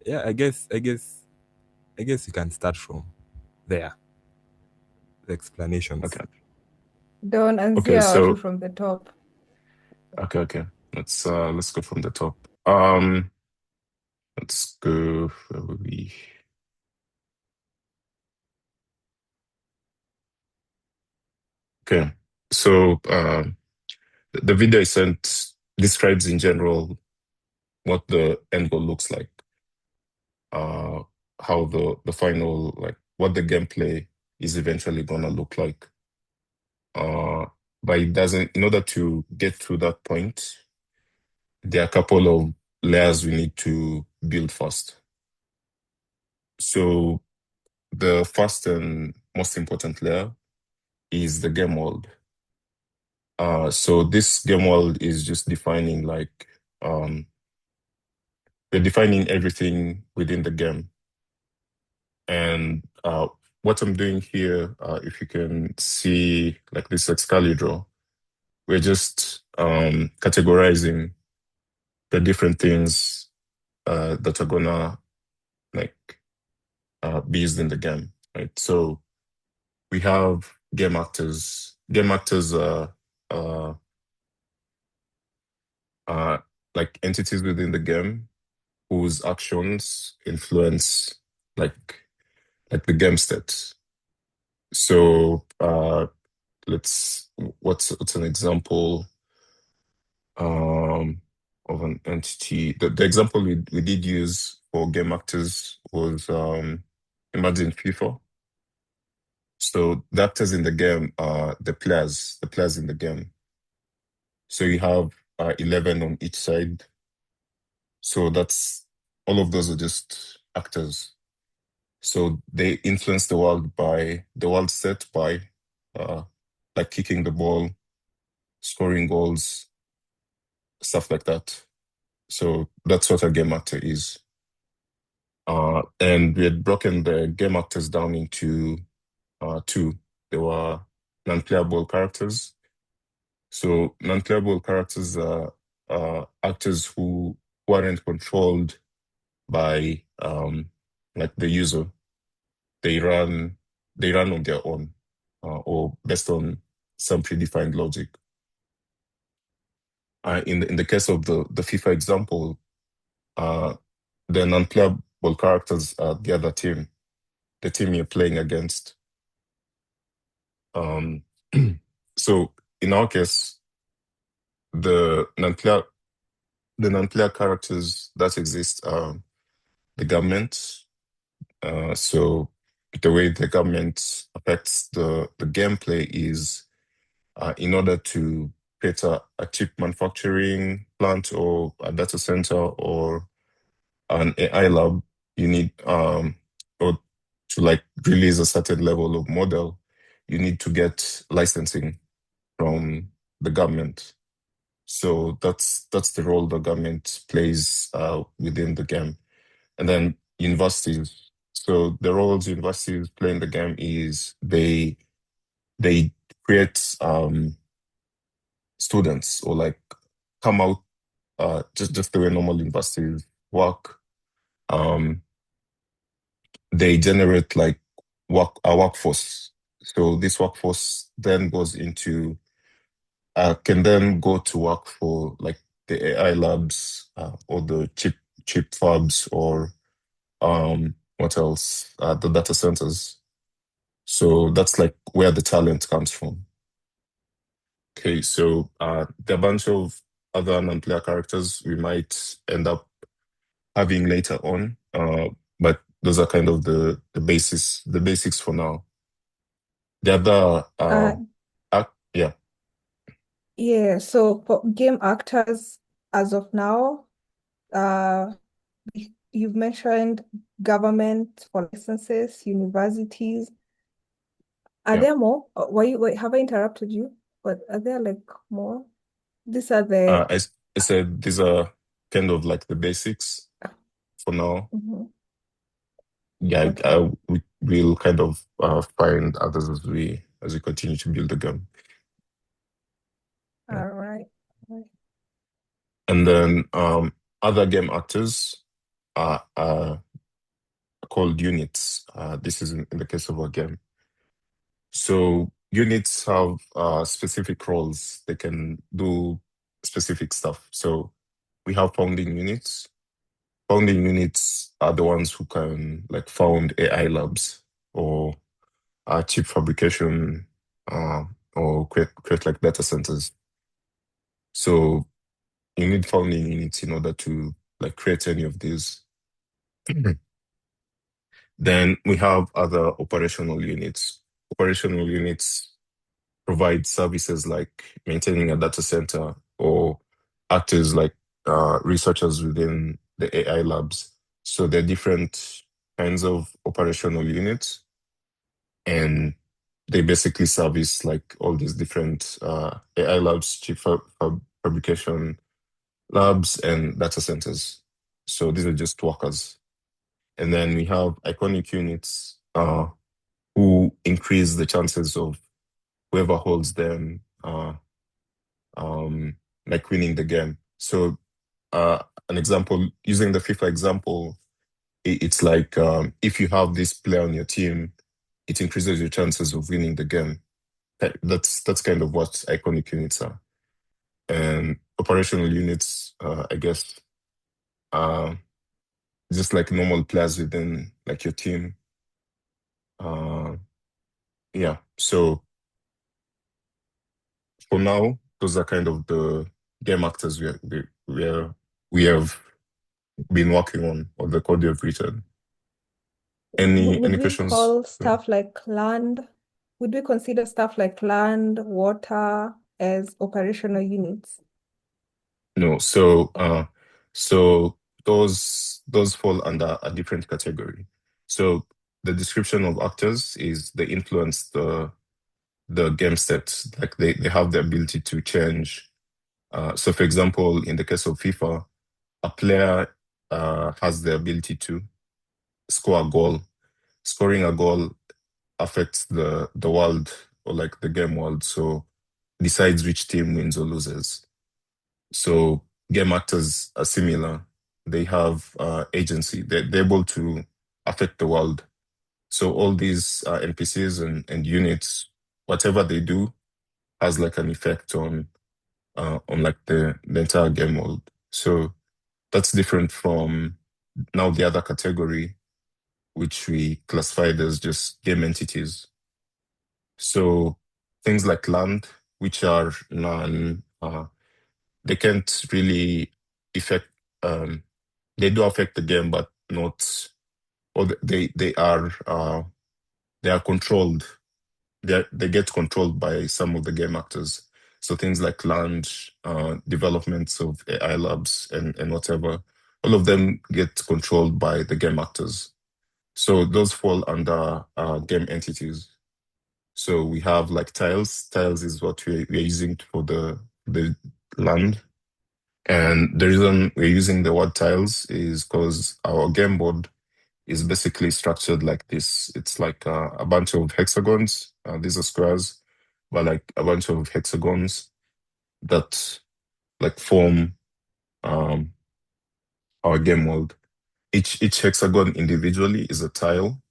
Yeah, I guess you can start from there. The explanations. okay, Don't okay. anzia watu So from the top. okay. Let's go from the top. Let's go. Where were we? Okay. So the video I sent describes in general what the end goal looks like. Uh, how the final like what the gameplay is eventually gonna look like. But it doesn't. In order to get to that point, there are a couple of layers we need to build first. So the first and most important layer is the game world. So this game world is just defining like we're defining everything within the game. And what I'm doing here, if you can see like this Excalibur, we're just categorizing the different things that are gonna like be used in the game, right? So we have game actors. Game actors uh, are like entities within the game whose actions influence like the game state. So let's what's an example um of an entity. The example we did use for game actors was imagine FIFA. So the actors in the game are the players in the game. So you have 11 on each side. So that's all of those are just actors. So they influence the world set by uh, like kicking the ball, scoring goals, stuff like that. So that's what a game actor is. And we had broken the game actors down into two. There were non-playable characters. So non-playable characters are actors who weren't controlled by like the user. They run they run on their own or based on some predefined logic. In the case of the FIFA example, uh, the non-playable characters are the other team. the team you're playing against. So in our case, the non-player characters that exist are the government. So the way the government affects the gameplay is in order to create a chip manufacturing plant or a data center or an AI lab, you need or to like release a certain level of model, you need to get licensing from the government. So that's the role the government plays within the game. And then universities. So the roles universities play in the game is they create students or like come out just the way normal universities work. They generate like a workforce. So this workforce then goes into can then go to work for like the AI labs or the chip fabs or what else? The data centers. So that's like where the talent comes from. Okay, so there are a bunch of other non-player characters we might end up having later on, but those are kind of the basics for now. The other, yeah, Yeah, so for game actors, as of now, you've mentioned government for licenses, universities. Are yeah. there more? Wait, have I interrupted you? But are there like more? These are the I said these are kind of like the basics for now. Mhm. Yeah, Okay. we'll kind of find others as we continue to build the game. Yeah. All right. And then other game actors are called units. This is in the case of our game. So units have specific roles. They can do specific stuff. So we have founding units. Founding units are the ones who can like found AI labs or chip fabrication or create like data centers. So you need founding units in order to like create any of these. Then we have other operational units. Operational units provide services like maintaining a data center or act as like researchers within the AI labs. So there are different kinds of operational units, and they basically service like all these different AI labs, fabrication labs, and data centers. So these are just workers. And then we have iconic units who increase the chances of whoever holds them like winning the game. So an example, using the FIFA example, it's like if you have this player on your team, it increases your chances of winning the game. That's kind of what iconic units are. And operational units, I guess, uh, just like normal players within like your team. Yeah. So for now, those are kind of the game actors we have been working on, or the code you've written. Would Any we questions? call stuff like land? Would we consider stuff like land, water as operational units? No. So those fall under a different category. So the description of actors is they influence the game sets. Like they have the ability to change. So for example, in the case of FIFA, a player has the ability to score a goal. Scoring a goal affects the world or like the game world. So decides which team wins or loses. So game actors are similar. They have agency. They're able to affect the world. So all these NPCs and units, whatever they do, has like an effect on like the entire game world. So that's different from now the other category, which we classified as just game entities. So things like land, which are non, they can't really affect. They do affect the game, but not. Or they are controlled. They get controlled by some of the game actors. So things like land, developments of AI labs, and whatever, all of them get controlled by the game actors. So those fall under game entities. So we have like tiles. Tiles is what we're using for the land. And the reason we're using the word tiles is because our game board is basically structured like this. It's like a bunch of hexagons. These are squares, but like a bunch of hexagons that like form our game world. Each hexagon individually is a tile,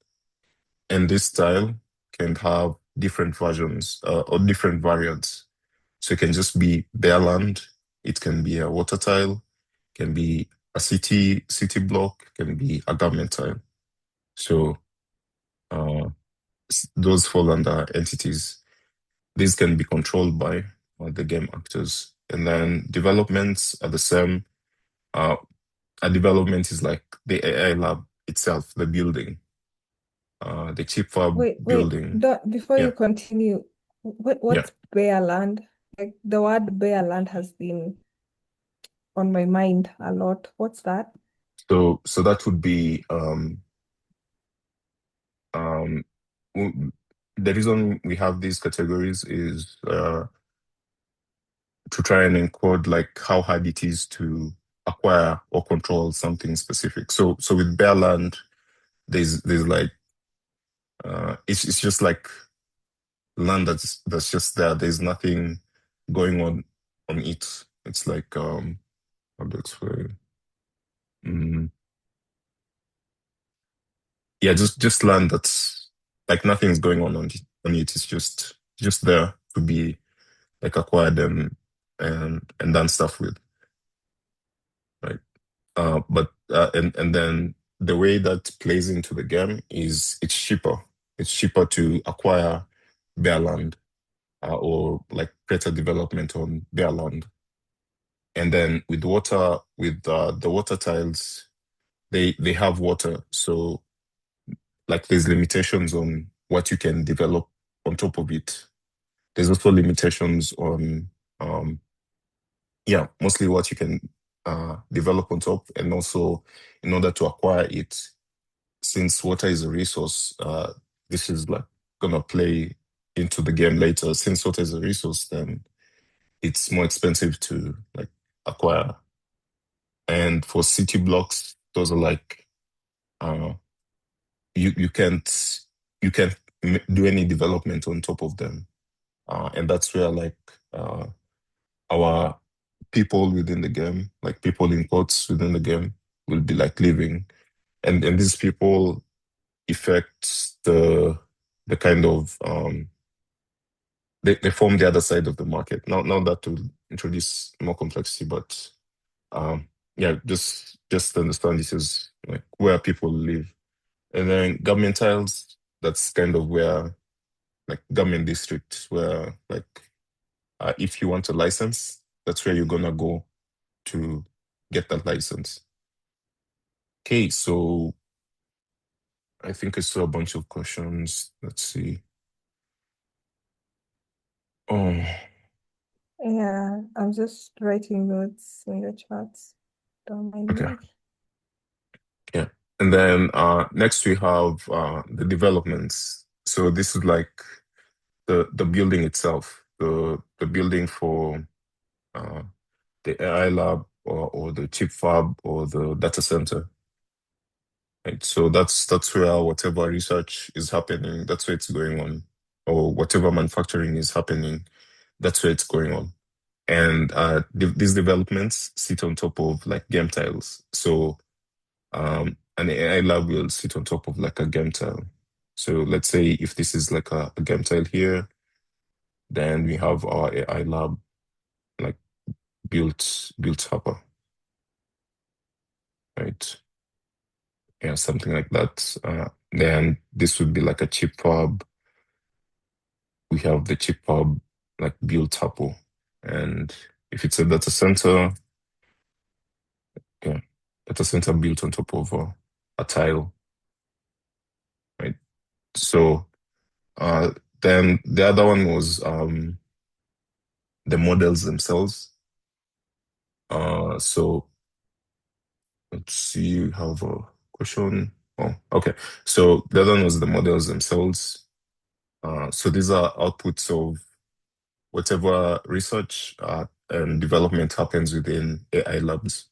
and this tile can have different versions or different variants. So it can just be bare land. It can be a water tile. Can be a city block. Can be a government tile. So those fall under entities. These can be controlled by the game actors. And then developments are the same. A development is like the AI lab itself, the building, the chip fab Wait, building. before Yeah, you continue, yeah. what's bare land? Like the word bare land has been on my mind a lot. What's that? So that would be the reason we have these categories is to try and encode like how hard it is to acquire or control something specific. So with bare land, there's like it's just like land that's just there. There's nothing going on it. It's like how to explain. Mm, yeah, just land that's like nothing's going on it. It's just there to be like acquired and done stuff with, right? And then the way that plays into the game is it's cheaper. It's cheaper to acquire bare land or like greater development on bare land. And then with water, with the water tiles, they have water, so like there's limitations on what you can develop on top of it. There's also limitations on mostly what you can develop on top, and also in order to acquire it, since water is a resource, this is like gonna play into the game later. Since water is a resource, then it's more expensive to like acquire. And for city blocks, those are like uh, you can't do any development on top of them, and that's where like our people within the game, like people in quotes within the game, will be like living, and these people affect the kind of they form the other side of the market. Now that will introduce more complexity, but yeah, just understand this is like where people live. And then government tiles, that's kind of where like government districts where like if you want a license, that's where you're gonna go to get that license. Okay, so I think I saw a bunch of questions. Let's see. Oh, Yeah, I'm just writing notes in the chats. Don't mind okay. me. Yeah. And then next we have the developments. So this is like the building itself, the building for the AI lab or the chip fab or the data center. Right. So that's where whatever research is happening, that's where it's going on, or whatever manufacturing is happening, that's where it's going on. And these developments sit on top of like game tiles. So an AI lab will sit on top of like a game tile. So let's say if this is like a game tile here, then we have our AI lab like built upper, right? Yeah, something like that. Then this would be like a chip fab. We have the chip fab like build tuple. And if it's a data center, yeah, data center built on top of a tile, right? So then the other one was the models themselves. So let's see, you have a question. Oh, okay. So the other one was the models themselves. So these are outputs of whatever research and development happens within AI labs.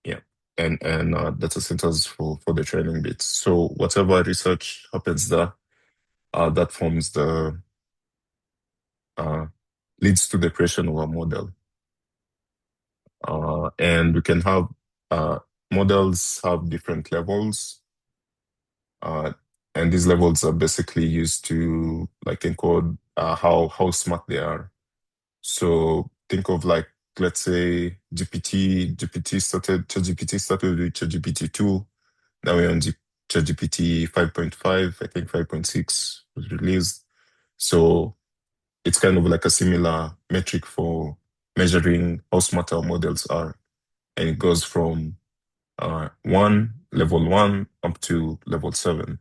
Yeah. And data centers for the training bits. So whatever research happens there, that forms the leads to the creation of a model. And we can have models have different levels. And these levels are basically used to like encode how smart they are. So think of like, let's say ChatGPT started with ChatGPT 2. Now we're on ChatGPT 5.5, I think 5.6 was released. So it's kind of like a similar metric for measuring how smart our models are. And it goes from level one up to level 7.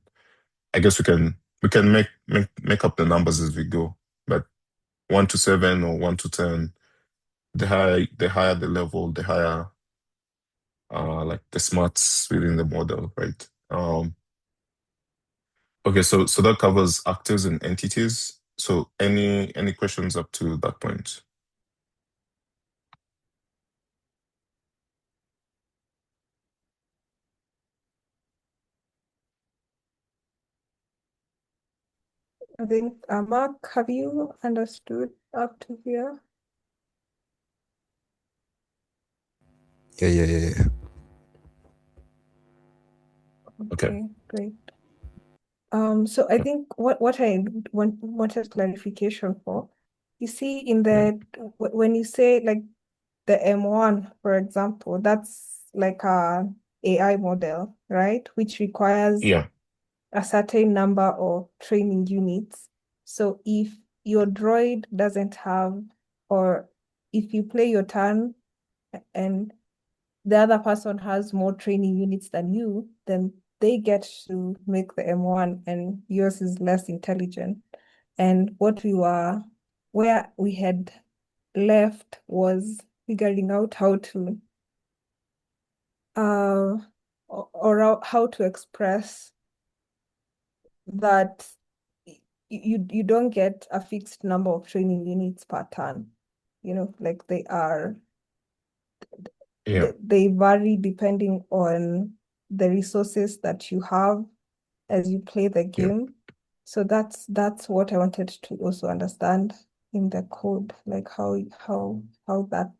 I guess we can make up the numbers as we go, but 1 to 7 or 1 to 10, the higher the level, the higher like the smarts within the model, right? Okay, so that covers actors and entities. So any questions up to that point? I think, Mark, have you understood up to here? Yeah. Okay. Great. So I think what I wanted clarification for, you see in the when you say like the M1, for example, that's like a AI model, right? Which requires Yeah. a certain number of training units. So if your droid doesn't have, or if you play your turn and the other person has more training units than you, then they get to make the M1 and yours is less intelligent. And where we had left was figuring out how to, or how to express that you don't get a fixed number of training units per turn. Like Yeah. they vary depending on the resources that you have as you play the Yeah. game. So that's what I wanted to also understand in the code, like how that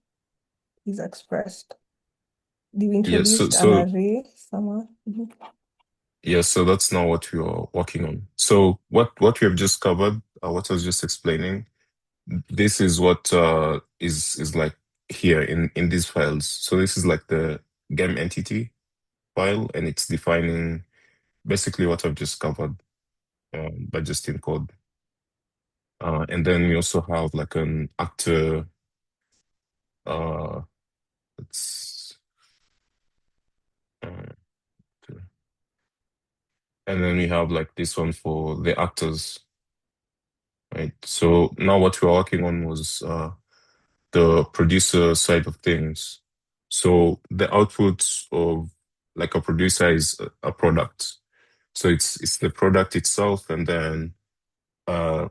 is expressed. You Yeah. introduced an So array somewhere. Mhm. yeah, so that's now what we are working on. So what we have just covered, what I was just explaining, this is what is like here in these files. So this is like the game entity file, and it's defining basically what I've just covered, but just in code. And then we also have like an actor. It's uh, and then we have like this one for the actors, right? So now what we're working on was the producer side of things. So the output of like a producer is a product. So it's the product itself, and then uh,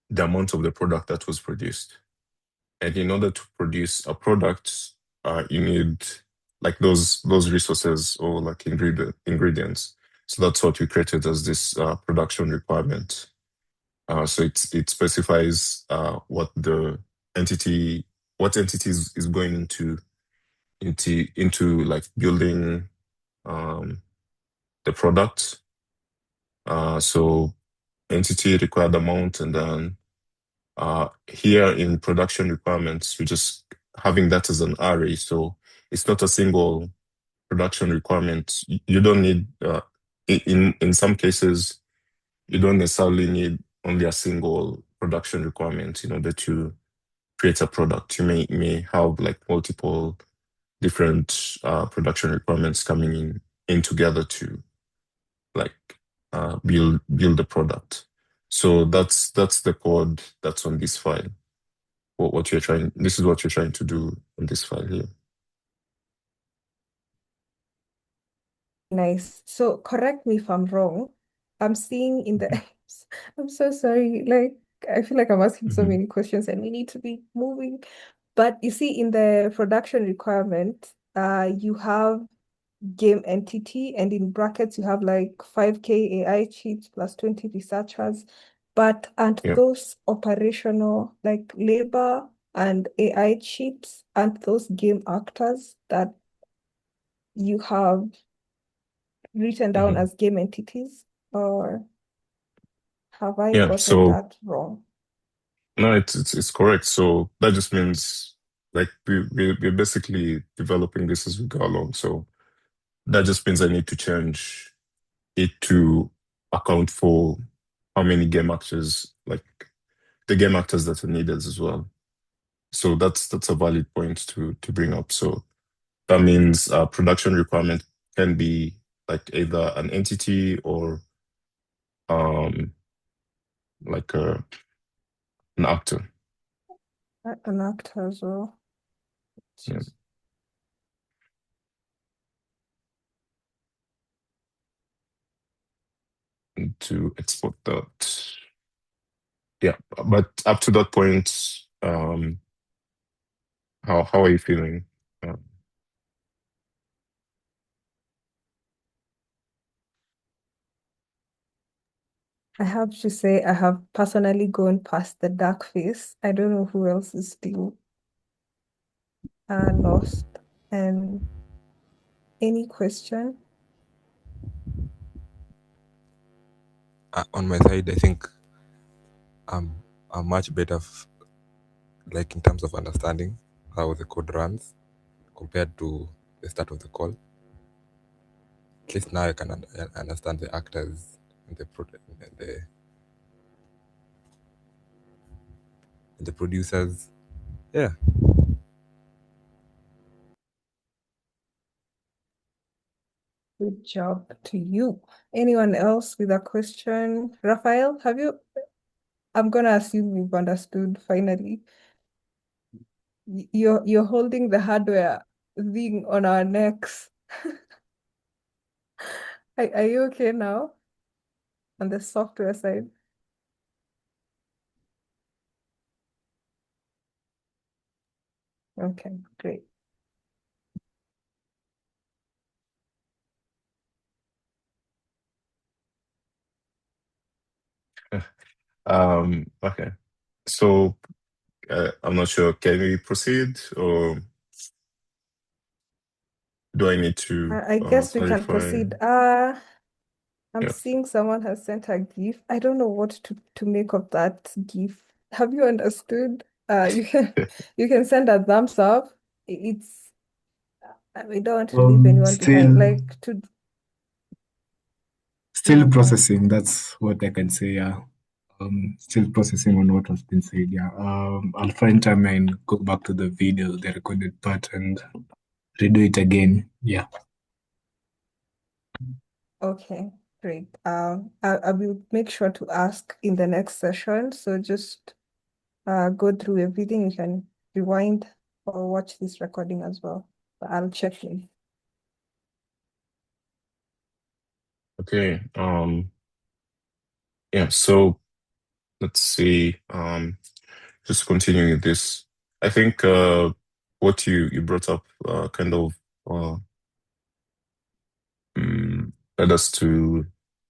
the amount of the product that was produced. And in order to produce a product, you need like those resources or like ingredients. So that's what we created as this production requirement. So it specifies what entity is going into like building the product. So entity required amount, and then here in production requirements, we're just having that as an array. So it's not a single production requirements. You don't need in some cases you don't necessarily need only a single production requirement in order to create a product. You may have like multiple different production requirements coming in together to like build the product. So that's the code that's on this file. What you're trying, this is what you're trying to do on this file here. Nice. So correct me if I'm wrong. I'm seeing in the I'm so sorry. Like I feel like I'm asking so Mhm. many questions and we need to be moving. But you see in the production requirement, you have game entity and in brackets you have like 5K AI chips plus 20 researchers. But aren't Yeah. those operational like labor and AI chips, aren't those game actors that you have written down Mhm. as game entities, or have I Yeah. gotten So that wrong? no, it's correct. So that just means like we're basically developing this as we go along. So that just means I need to change it to account for how many game actors, like the game actors that are needed as well. So that's a valid point to bring up. So that means production requirement can be like either an entity or um like an actor. An actor as well. Yeah. And to export that. Yeah, but up to that point, how are you feeling? Um, I have to say, I have personally gone past the dark phase. I don't know who else is still lost. And any question? On my side, I think I'm much better, like in terms of understanding how the code runs compared to the start of the call. At least now I can understand the actors and the producers. Yeah. Good job to you. Anyone else with a question? Raphael, have you? I'm gonna assume you've understood finally. You're holding the hardware thing on our necks. Are you okay now on the software side? Okay, great. okay. So I'm not sure. Can we proceed, or do I need to I guess we can clarify? proceed. I'm Yeah. seeing someone has sent a GIF. I don't know what to make of that GIF. Have you understood? You can you can send a thumbs up. It's we don't want to leave anyone behind. Still, Like to still yeah, go on. processing. That's what I can say. Yeah. Still processing on what has been said. Yeah. I'll find time and go back to the video, the recorded part, and redo it again. Yeah. Okay, great. I will make sure to ask in the next session. So just go through everything. You can rewind or watch this recording as well. But I'll check in. Okay. Yeah. So let's see. Just continuing with this. I think what you brought up kind of uh, led us to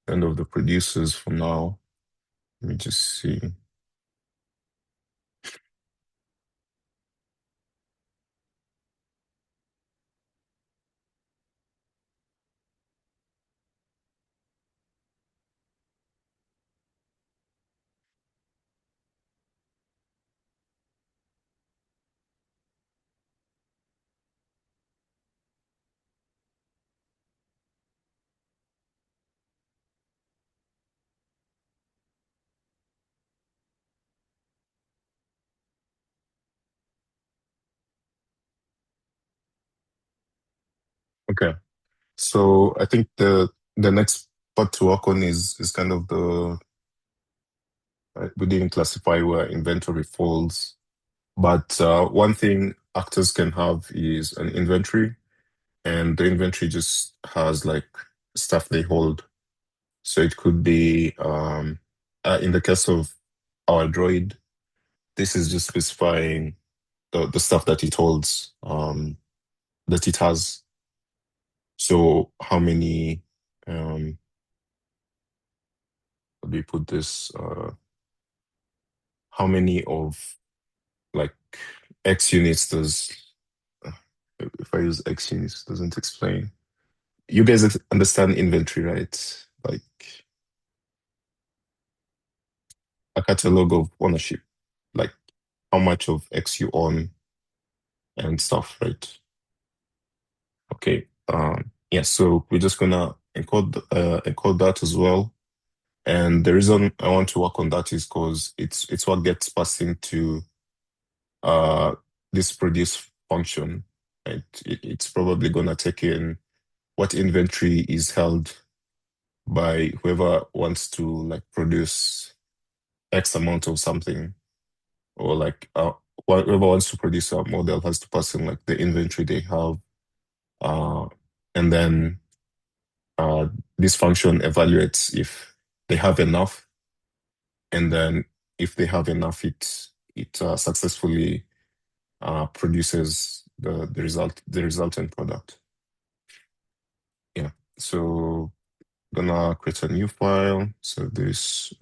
kind of the producers for now. Let me just see. Okay. So I think the next part to work on is kind of the we didn't classify where inventory falls, but one thing actors can have is an inventory, and the inventory just has like stuff they hold. So it could be in the case of our droid, this is just specifying the stuff that it holds, that it has. So how many how do you put this? How many of like X units does if I use X units doesn't explain. You guys understand inventory, right? Like a catalog of ownership, like how much of X you own and stuff, right? Okay. Yeah, so we're just gonna encode that as well. And the reason I want to work on that is because it's what gets passed into uh this produce function. Right? It's probably gonna take in what inventory is held by whoever wants to like produce X amount of something, or like whoever wants to produce a model has to pass in like the inventory they have, uh, and then uh, this function evaluates if they have enough, and then if they have enough, it successfully produces the resultant product. Yeah. So gonna create a new file. So this.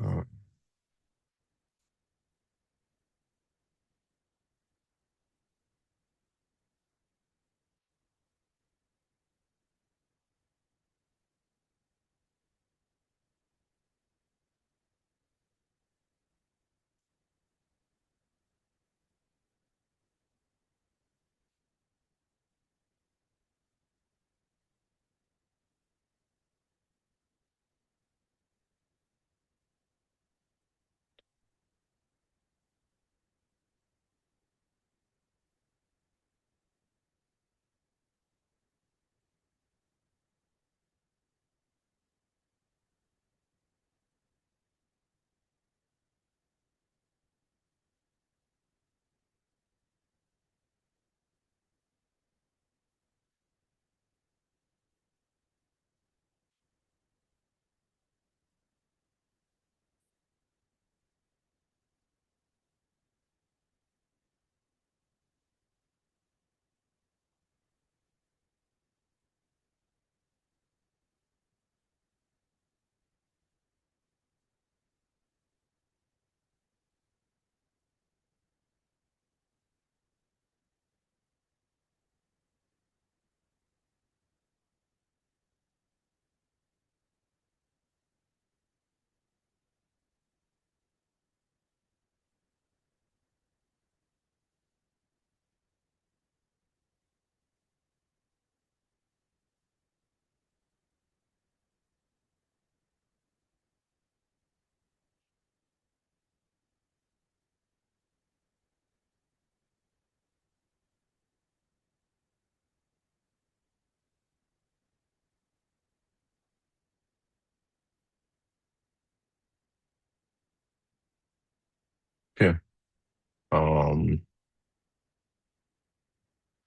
Okay.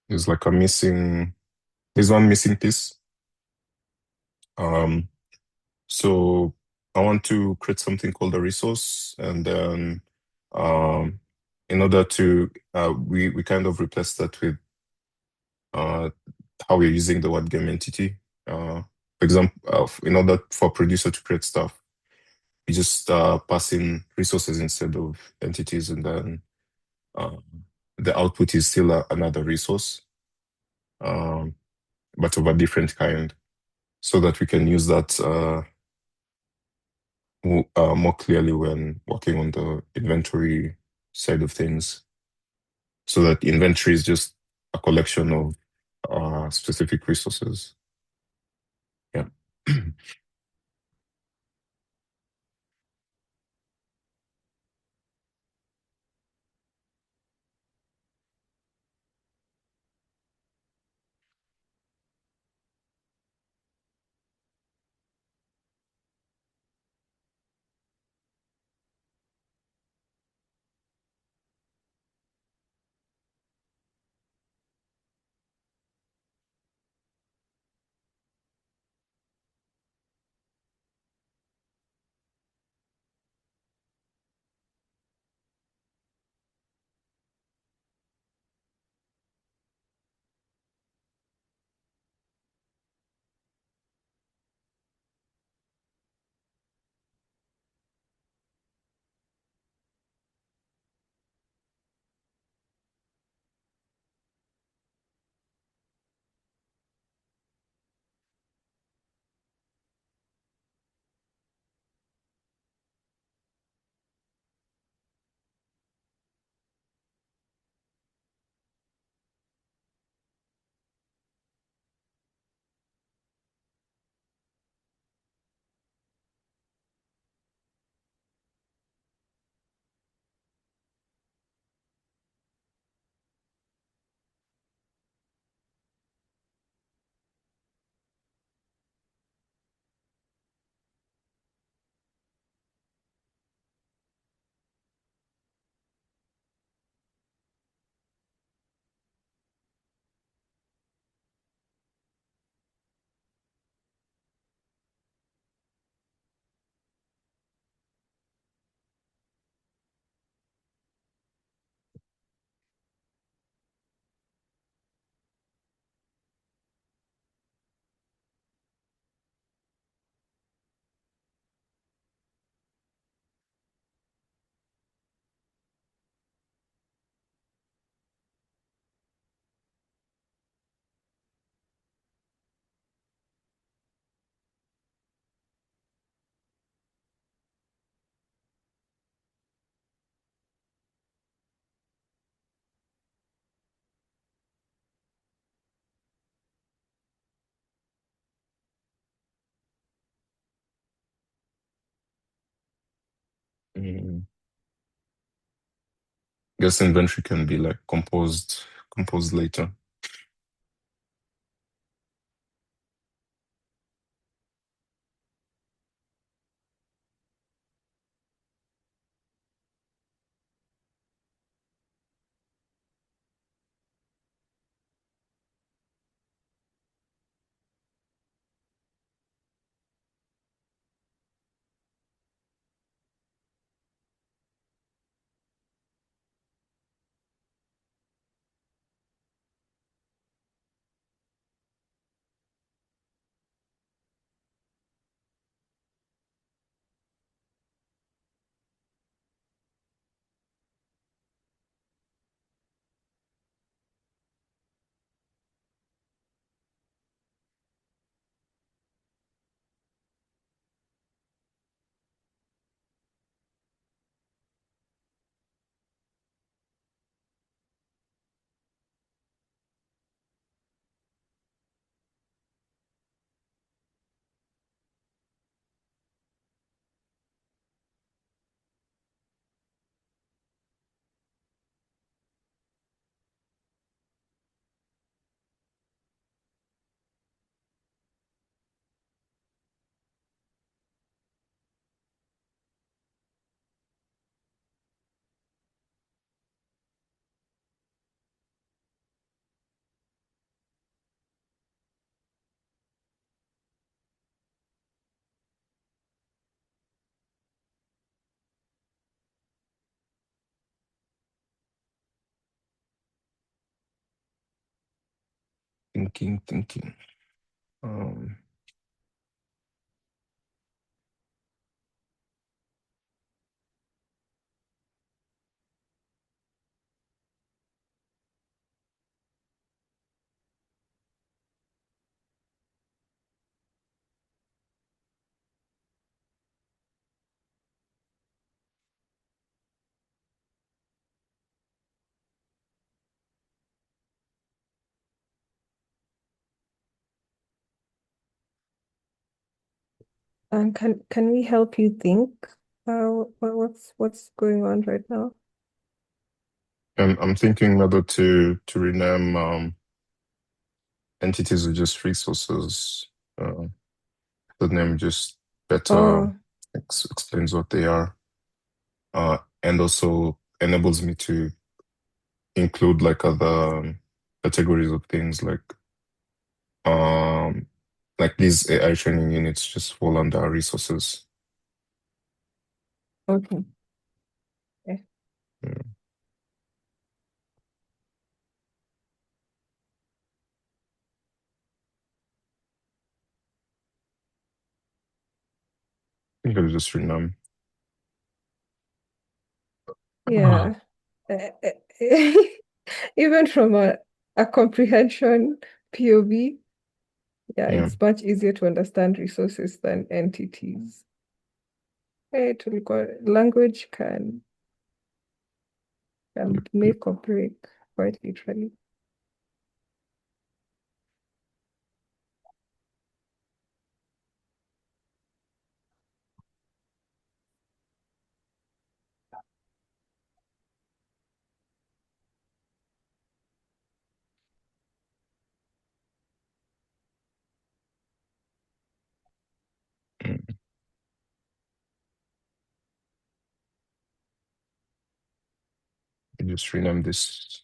There's like a missing. There's one missing piece. Um, so I want to create something called a resource, and then um, in order to we kind of replace that with how we're using the word game entity. For example, in order for producer to create stuff, we just pass in resources instead of entities, and then uh, the output is still another resource, um, but of a different kind, so that we can use that more clearly when working on the inventory side of things. So that inventory is just a collection of specific resources. Yeah. Guess inventory can be like composed later. Thinking. And can we help you think? What's going on right now? I'm thinking whether to rename entities with just resources. The name just better explains what they are, and also enables me to include like other categories of things like these AI training units just fall under resources. Okay. Okay. Yeah. I think I'll just rename. Yeah. Even from a comprehension POV, yeah, Yeah. it's much easier to understand resources than entities. Language can Yep. make or break, quite literally. Mm. I just rename this.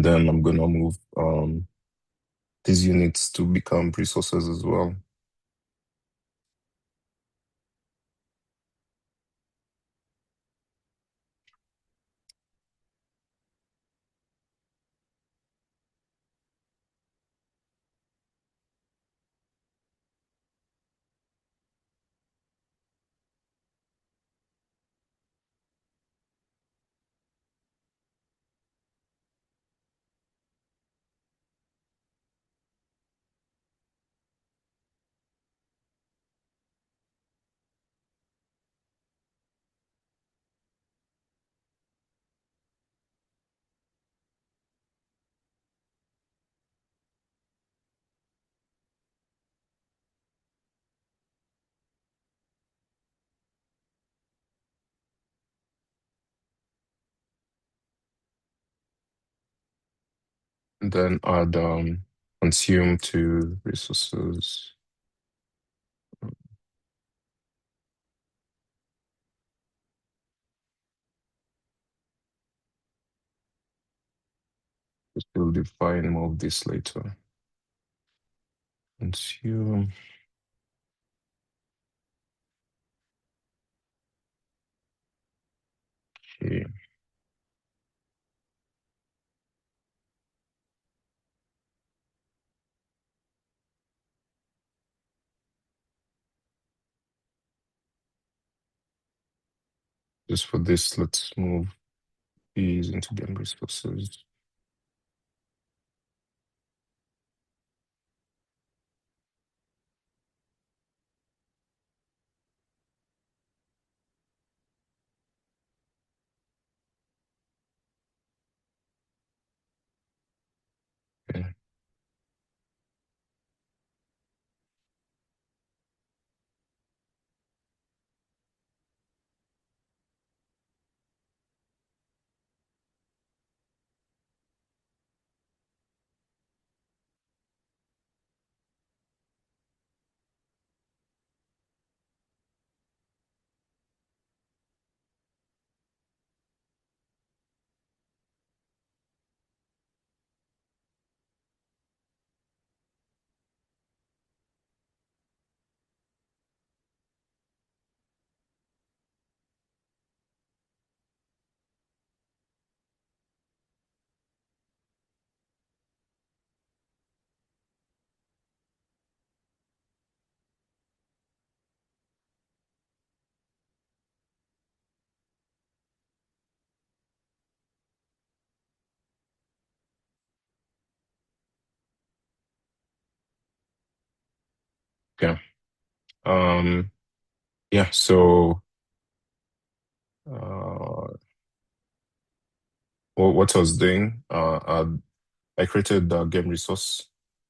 And then I'm gonna move these units to become resources as well. And then add consume to resources. We'll define more of this later. Consume. Okay. Just for this, let's move these into game resources. Okay. Okay. Yeah, so what I was doing, I created a game resource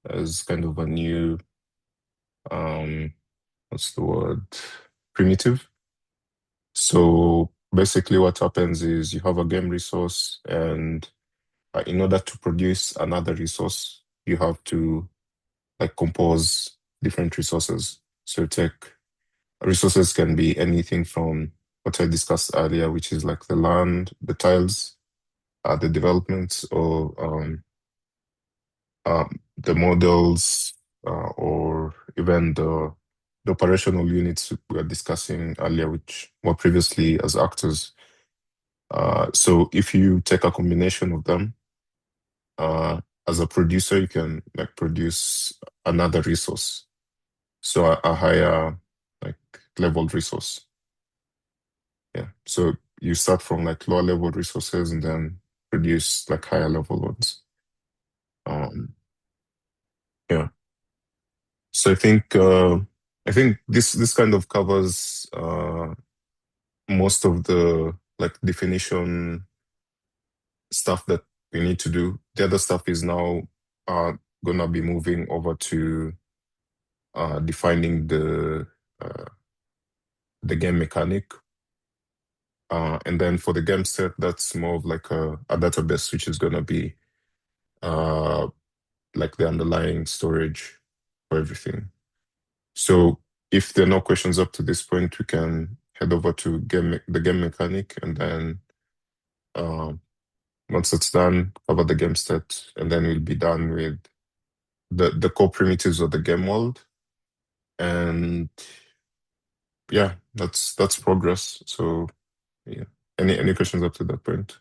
as kind of a new what's the word? Primitive. So basically what happens is you have a game resource, and in order to produce another resource, you have to like compose different resources. So take resources can be anything from what I discussed earlier, which is like the land, the tiles, the developments, or the models, or even the operational units we were discussing earlier, which were previously as actors. So if you take a combination of them, as a producer, you can like produce another resource. So a higher like leveled resource. Yeah. So you start from like lower level resources and then produce like higher level ones. Yeah. So I think this kind of covers most of the like definition stuff that we need to do. The other stuff is now gonna be moving over to defining uh, the game mechanic. And then for the game set, that's more of like a database, which is gonna be uh, like the underlying storage for everything. So if there are no questions up to this point, we can head over to the game mechanic, and then Once it's done, cover the game state, and then we'll be done with the core primitives of the game world. And yeah, that's progress. So yeah. Any questions up to that point?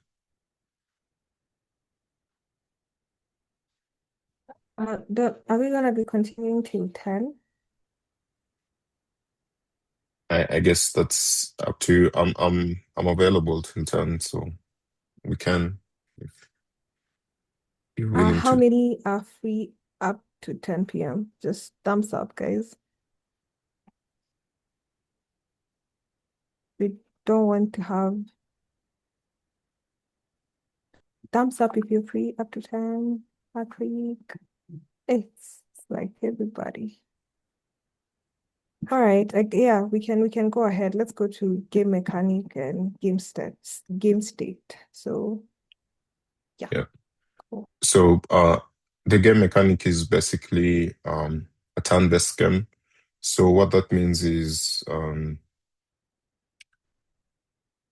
Are we gonna be continuing till 10? I guess that's up to you. I'm available till 10, so we can if you're willing How to. many are free up to 10 p.m.? Just thumbs up, guys. We don't want to have thumbs up if you're free up to 10. Patrick. It's like everybody. All right, yeah, we can go ahead. Let's go to game mechanic and game state. So yeah. Yeah. Cool. So the game mechanic is basically a turn-based game. So what that means is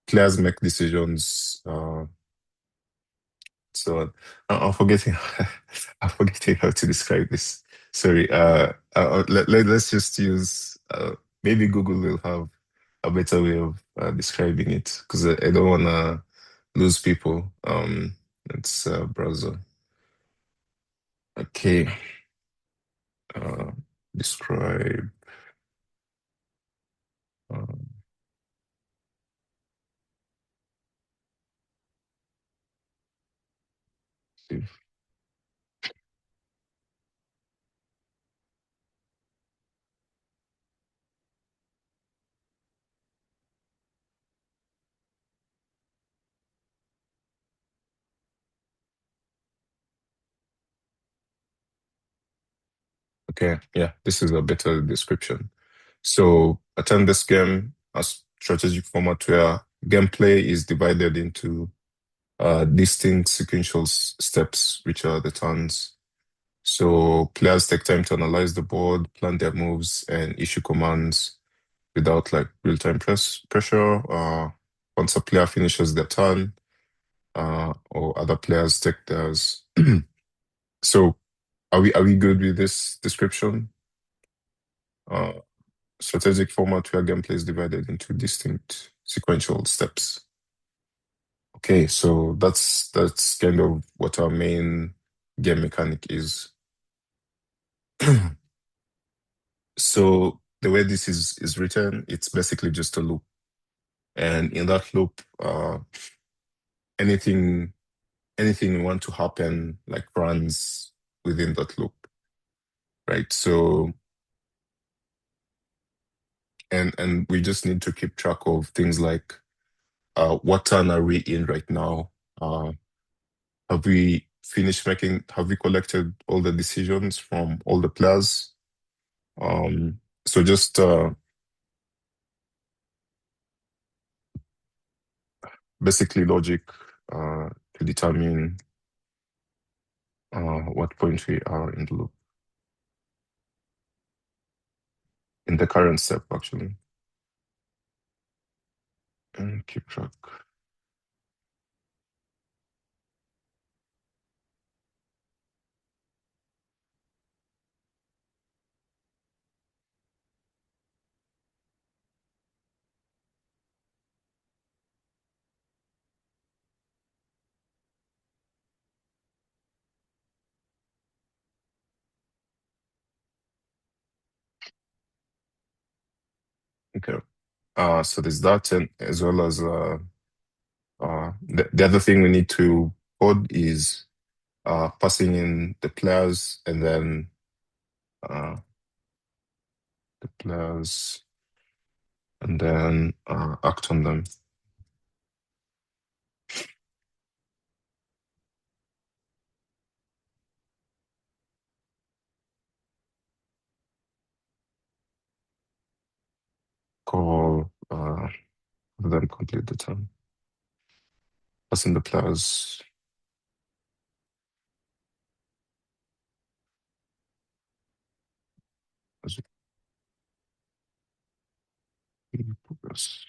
players make decisions. So I'm forgetting I'm forgetting how to describe this. Sorry. Let's just use maybe Google will have a better way of describing it because I don't want to lose people. It's browser. Okay. Uh, describe. Um, see. Okay, yeah, this is a better description. So attend this game as strategic format where gameplay is divided into distinct sequential steps, which are the turns. So players take time to analyze the board, plan their moves, and issue commands without like real-time pressure. Once a player finishes their turn, or other players take theirs. So are we good with this description? Uh, Strategic format where gameplay is divided into distinct sequential steps. Okay, so that's kind of what our main game mechanic is. So the way this is written, it's basically just a loop. And in that loop, anything you want to happen like runs within that loop. Right. So and we just need to keep track of things like what turn are we in right now? Have we collected all the decisions from all the players? So just basically logic to determine what point we are in the loop. In the current step, actually. And keep track. Okay. So there's that, and as well as the other thing we need to code is passing in the players and then the players and then act on them. Call then complete the turn. Passing the players. As we progress.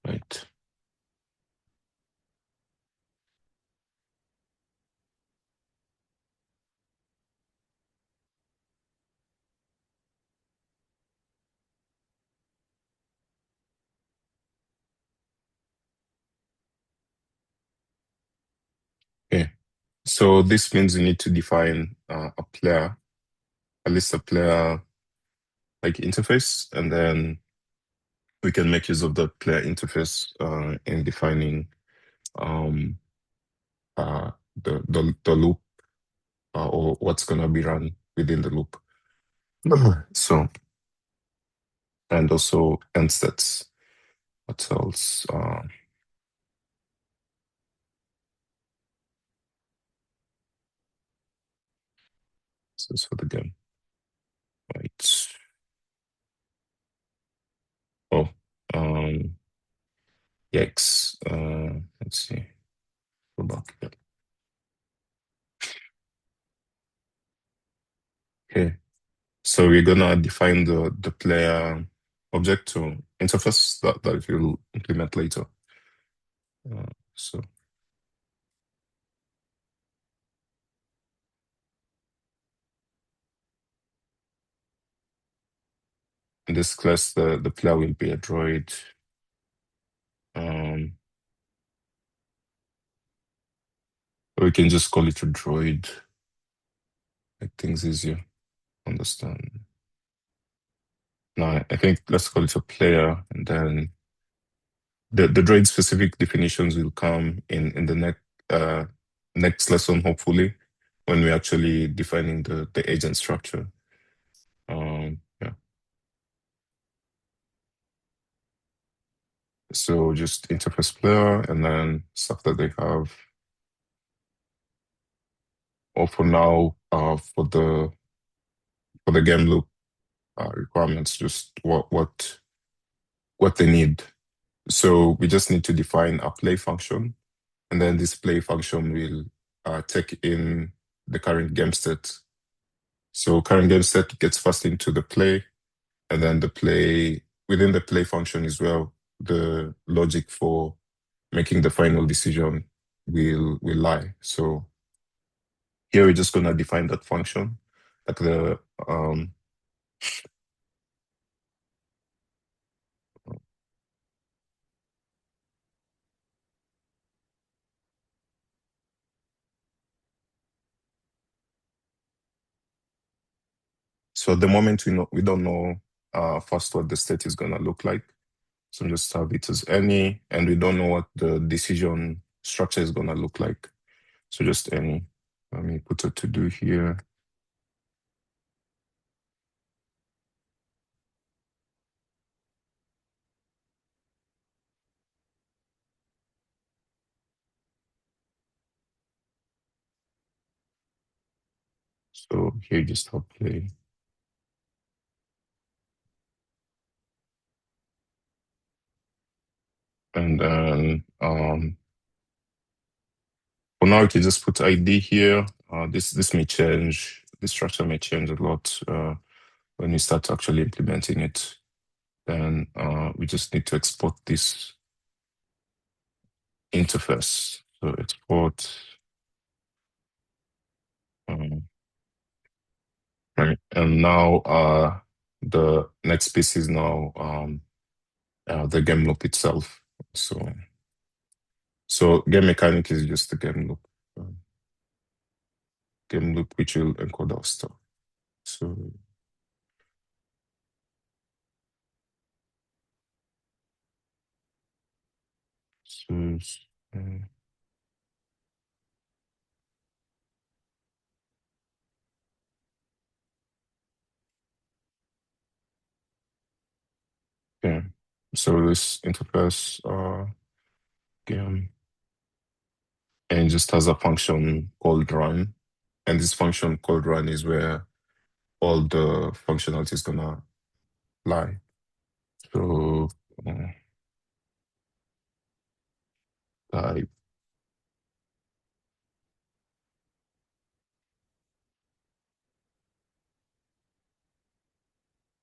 Right. So this means we need to define a player, at least a player like interface, and then we can make use of the player interface in defining the loop or what's gonna be run within the loop. So, and also end sets. What else? This is for the game. Right. Oh, yikes. Let's see. Go back. Yeah. Okay. So we're gonna define the player object to interface that we'll implement later. So in this class, the player will be a droid. Or we can just call it a droid. Make things easier to understand. No, I think let's call it a player, and then the droid specific definitions will come in the next lesson, hopefully, when we're actually defining the agent structure. Yeah. So just interface player and then stuff that they have. Or for now, for the game loop requirements, just what they need. So we just need to define a play function, and then this play function will take in the current game state. So current game state gets passed into the play, and then within the play function as well, the logic for making the final decision will lie. So here we're just gonna define that function, like the so at the moment we don't know first what the state is gonna look like. So just have it as any, and we don't know what the decision structure is gonna look like. So just any. Let me put a to do here. So here just have play. And then for now, you can just put ID here. This may change. The structure may change a lot when we start actually implementing it. Then we just need to export this interface. So export. Right. And now the next piece is now the game loop itself. So game mechanic is just the game loop. Game loop which will encode our stuff. So yeah. So this interface game and it just has a function called run. And this function called run is where all the functionality is gonna lie. So type.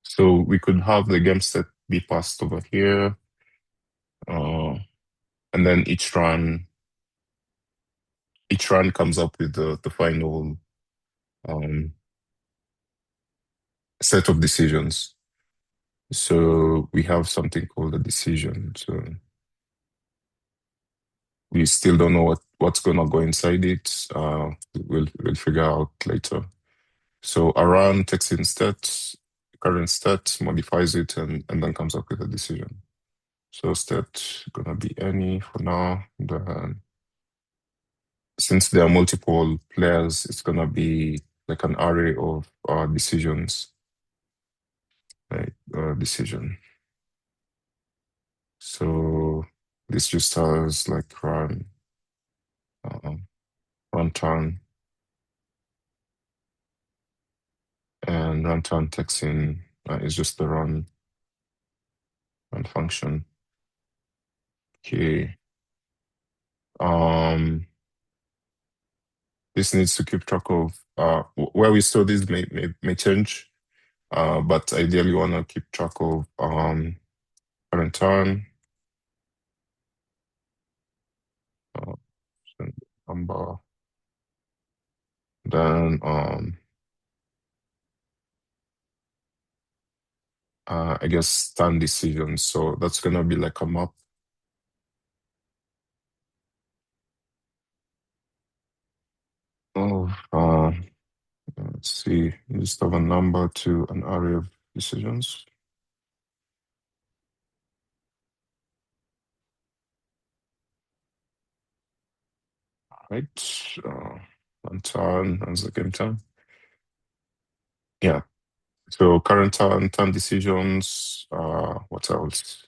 So we could have the game set be passed over here. And then each run comes up with the final set of decisions. So we have something called a decision. So we still don't know what's gonna go inside it, we'll figure out later. So around takes in state, current state, modifies it, and then comes up with a decision. So state gonna be any for now. Then since there are multiple players, it's gonna be like an array of decisions. Right, decision. So this just has like run turn, and run turn takes in is just the run function. Okay. This needs to keep track of where we store this may change, but ideally you want to keep track of current turn, number, then I guess stand decisions. So that's gonna be like a map of let's see, list of a number to an array of decisions. Right, one turn and second turn. Yeah. So current turn decisions. What else?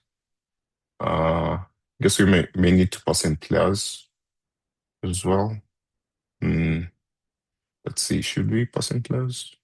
I guess we may need to pass in players as well. Let's see, should we pass in players?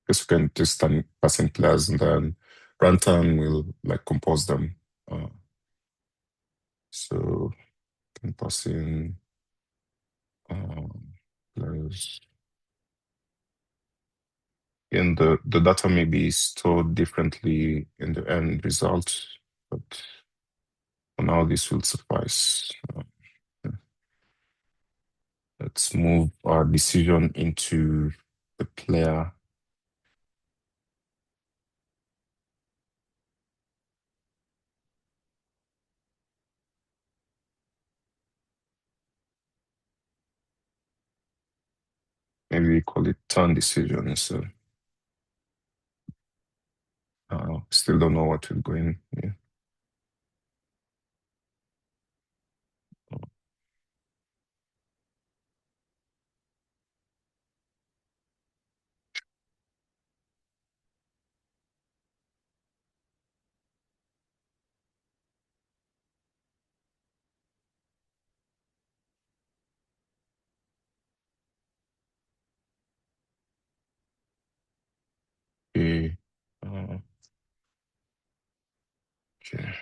Guess we can just pass in players, and then runtime will like compose them. So can pass in players. And the data may be stored differently in the end result, but for now this will suffice. Let's move our decision into the player. Maybe we call it turn decision. So still don't know what will go in here. Okay. Okay.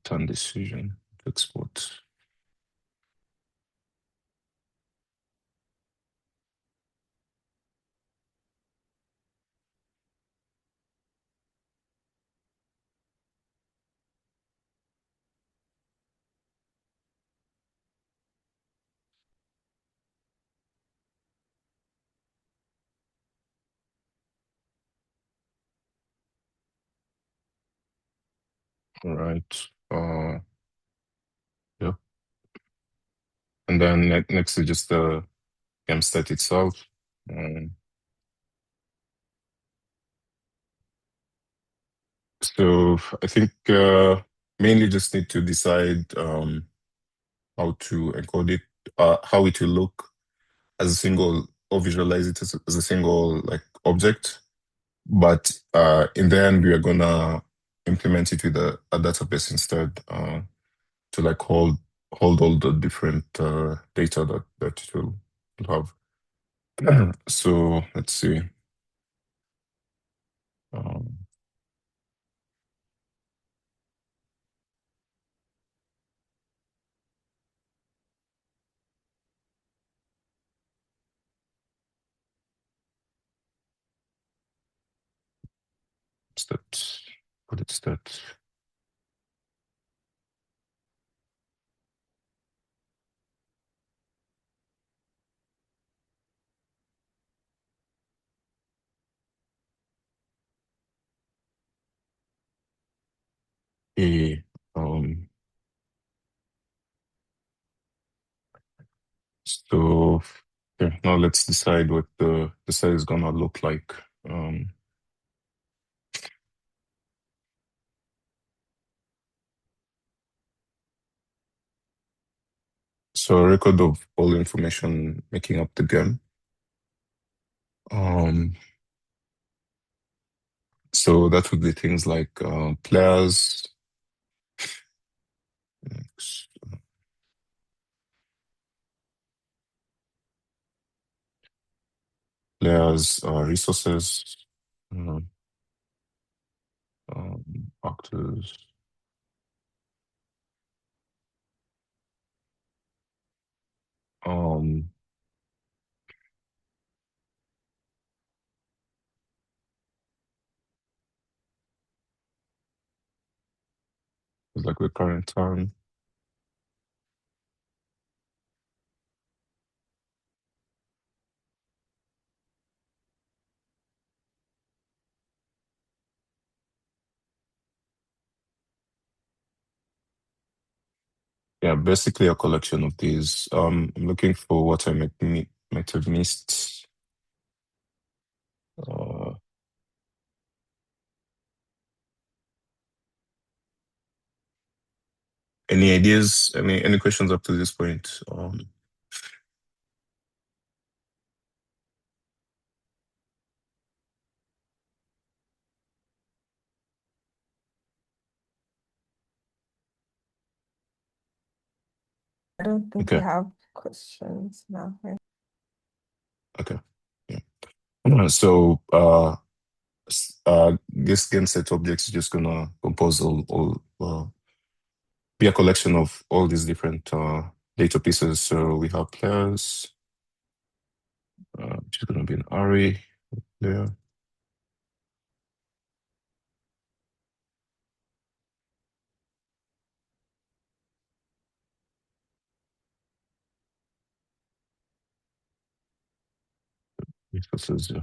Turn decision export. All right. Yep. And then next is just the game state itself. So I think mainly just need to decide how to encode it, how it will look as a single, or visualize it as a single like object. But in the end, we are gonna implement it with a database instead to like hold all the different data that it will have. So let's see. Um, what's that? What is that? A so yeah, now let's decide what the site is gonna look like. So a record of all information making up the game. So that would be things like players, resources, um, actors, um, like the current time. Yeah, basically a collection of these. I'm looking for what I might have missed. Uh, any ideas? Any questions up to this point? I don't think we Okay. have questions now. Okay. Yeah. So this game set object is just gonna compose all be a collection of all these different data pieces. So we have players, which is gonna be an array there. Resources, yeah.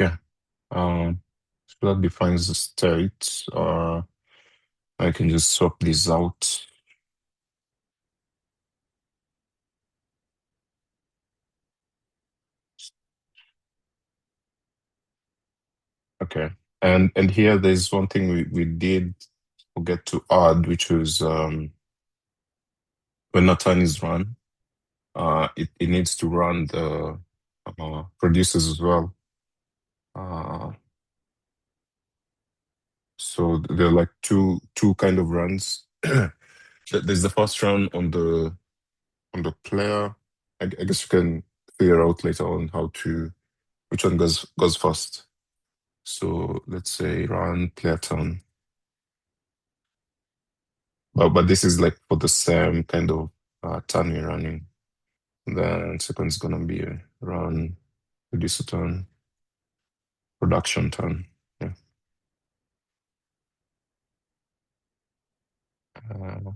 Okay. So that defines the state. I can just swap these out. Okay. And here there's one thing we did forget to add, which was when a turn is run, it needs to run the producers as well. So there are like two kind of runs. There's the first run on the player. I guess you can figure out later on how to which one goes first. So let's say run player turn. But this is like for the same kind of turn we're running. And then second is gonna be a run producer turn, production turn. Yeah. Uh,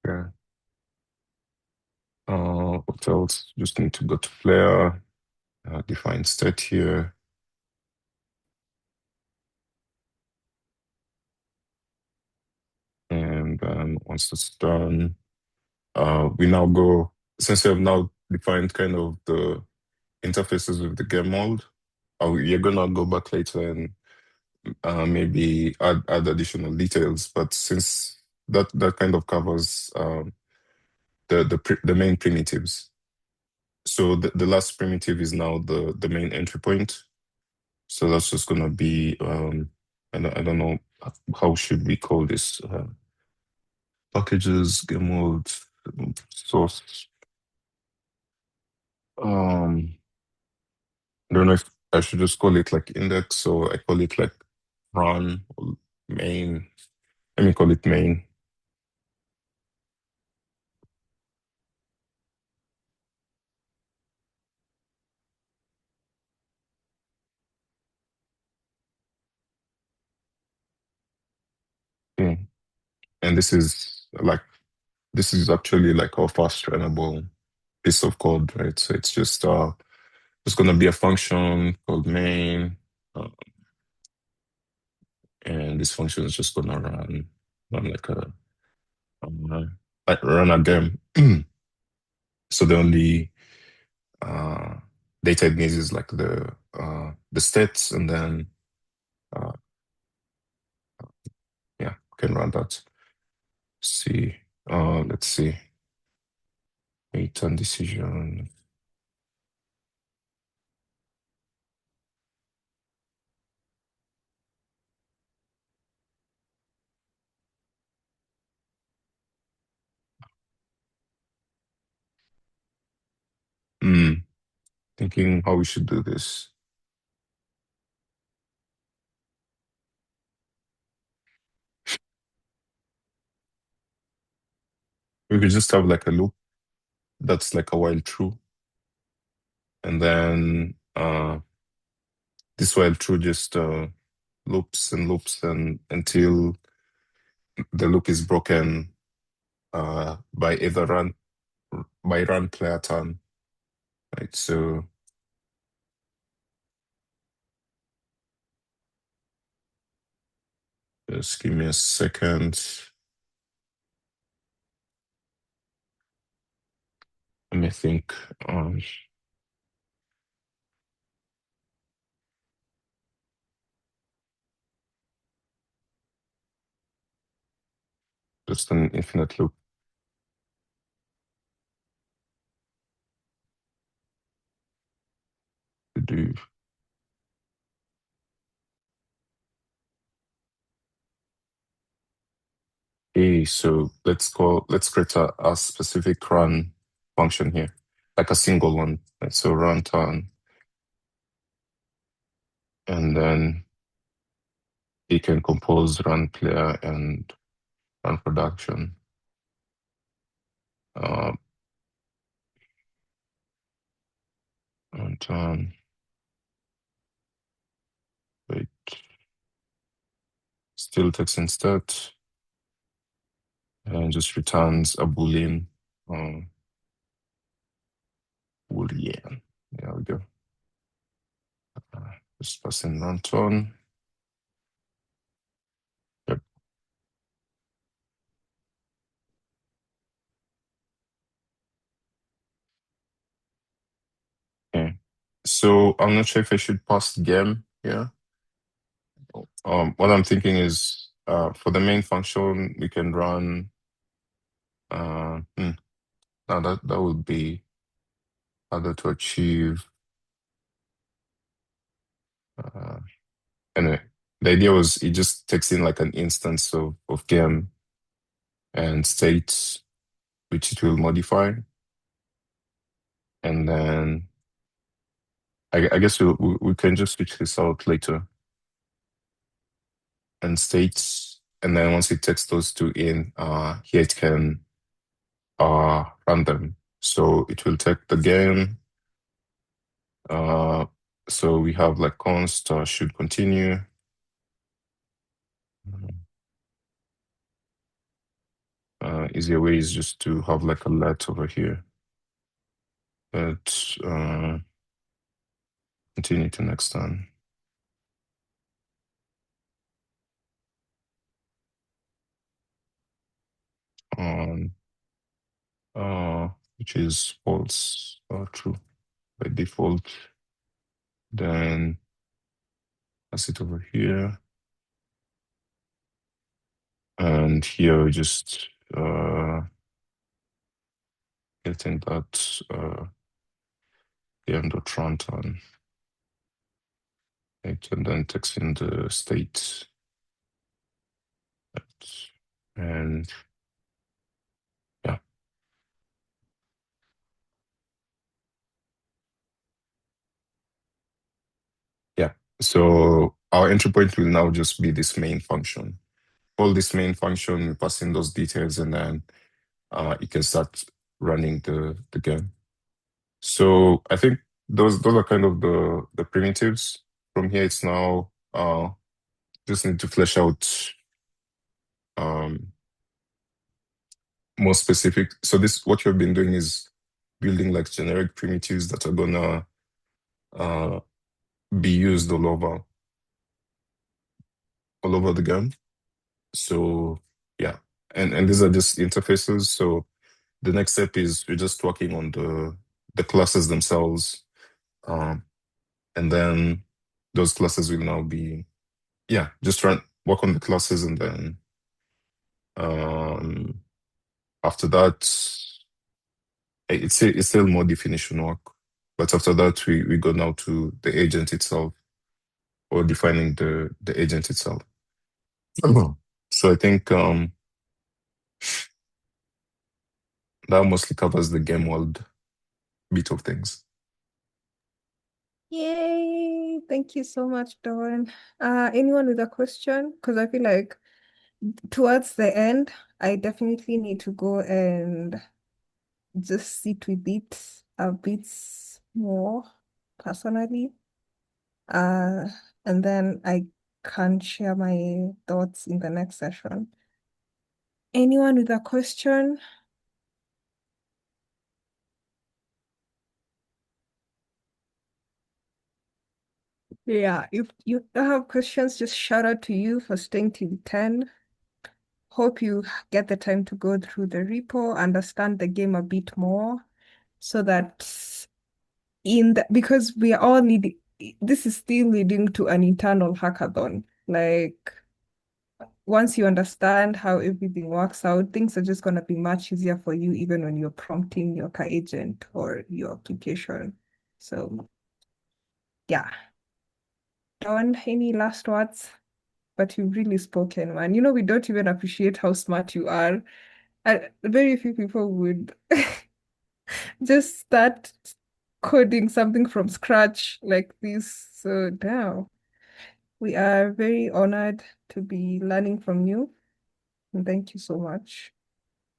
yeah. What else? Just need to go to player, define state here. And then once that's done, we now go, since we have now defined kind of the interfaces with the game mode, you're gonna go back later and maybe add additional details. But since that kind of covers the main primitives. So the last primitive is now the main entry point. So that's just gonna be I don't know how should we call this, packages, game mode, source. I don't know if I should just call it like index, so I call it like run or main. Let me call it main. Okay. And this is actually like our fast runnable piece of code, right? So it's just gonna be a function called main, and this function is just gonna run run a game. So the only data it needs is like the states, and then yeah, can run that. See, let's see, return decision. Thinking how we should do this. We could just have like a loop that's like a while true, and then this while true just loops and loops and until the loop is broken by either run player turn, right? So just give me a second. Let me think. Just an infinite loop to do. Okay, so let's create a specific run function here, like a single one. Right? So run turn, and then you can compose run player and run production. Run turn. Wait. Still text instead, and just returns a boolean. Boolean. There we go. Just pass in run turn. Yep. Okay. So I'm not sure if I should pass game here. What I'm thinking is for the main function we can run. Now that would be harder to achieve. Anyway, the idea was it just takes in like an instance of game and states, which it will modify, and then I guess we can just switch this out later and states, and then once it takes those two in, here it can run them. So it will take the game. So we have like const should continue. Easier way is just to have like a let over here. But continue to next time. On which is false or true by default. Then pass it over here. And here we just getting that the end of runtime. Right, and then text in the state. And yeah. Yeah. So our entry point will now just be this main function. Call this main function, we pass in those details, and then you can start running the game. So I think those are kind of the primitives. From here, it's now just need to flesh out more specific. So this, what you've been doing is building like generic primitives that are gonna be used all over the game. So yeah, and these are just interfaces. So the next step is we're just working on the classes themselves, and then those classes will now be just work on the classes, and then after that it's still more definition work, but after that we go now to the agent itself, or defining the agent itself. So I think that mostly covers the game world bit of things. Yay! Thank you so much, Dawn. Anyone with a question? Because I feel like towards the end, I definitely need to go and just sit with it a bit more personally. And then I can share my thoughts in the next session. Anyone with a question? Yeah, if you have questions, just shout out to you for staying till 10. Hope you get the time to go through the repo, understand the game a bit more, so that because we are all leading, this is still leading to an internal hackathon. Like, once you understand how everything works out, things are just going to be much easier for you, even when you're prompting your car agent or your application. So, yeah. Dawn, any last words? But you've really spoken, man. You know, we don't even appreciate how smart you are. Very few people would just start coding something from scratch like this. So now we are very honored to be learning from you. And thank you so much.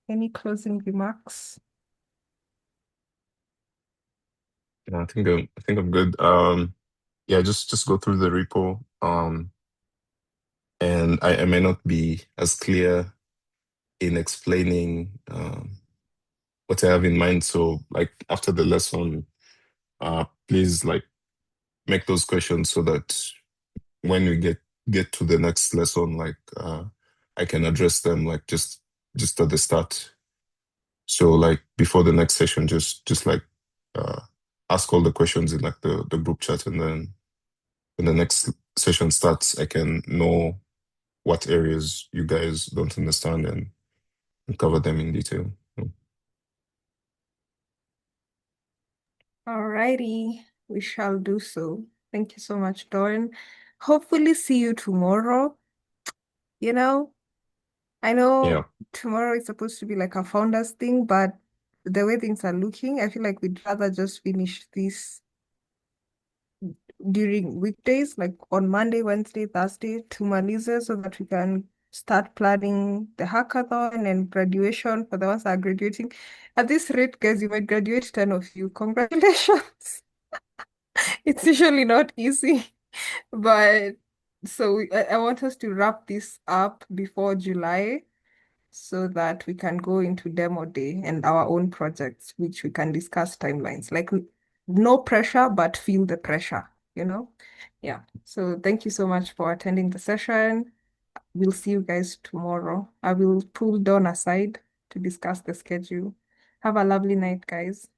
Any closing remarks? I think I'm good. Yeah, just go through the repo. And I may not be as clear in explaining what I have in mind. So like after the lesson, please like make those questions so that when we get to the next lesson, like I can address them like just at the start. So like before the next session, just like ask all the questions in like the group chat, and then when the next session starts, I can know what areas you guys don't understand and cover them in detail. Alrighty, we shall do so. Thank you so much, Dawn. Hopefully see you tomorrow. You know, I Yeah. know tomorrow is supposed to be like a founders thing, but the way things are looking, I feel like we'd rather just finish this during weekdays, like on Monday, Wednesday, Thursday, to Maliza, so that we can start planning the hackathon and graduation for the ones that are graduating. At this rate, guys, you might graduate 10 of you. Congratulations. It's usually not easy, but so I want us to wrap this up before July so that we can go into demo day and our own projects, which we can discuss timelines. Like no pressure, but feel the pressure, you know? Yeah. So thank you so much for attending the session. We'll see you guys tomorrow. I will pull Dawn aside to discuss the schedule. Have a lovely night, guys.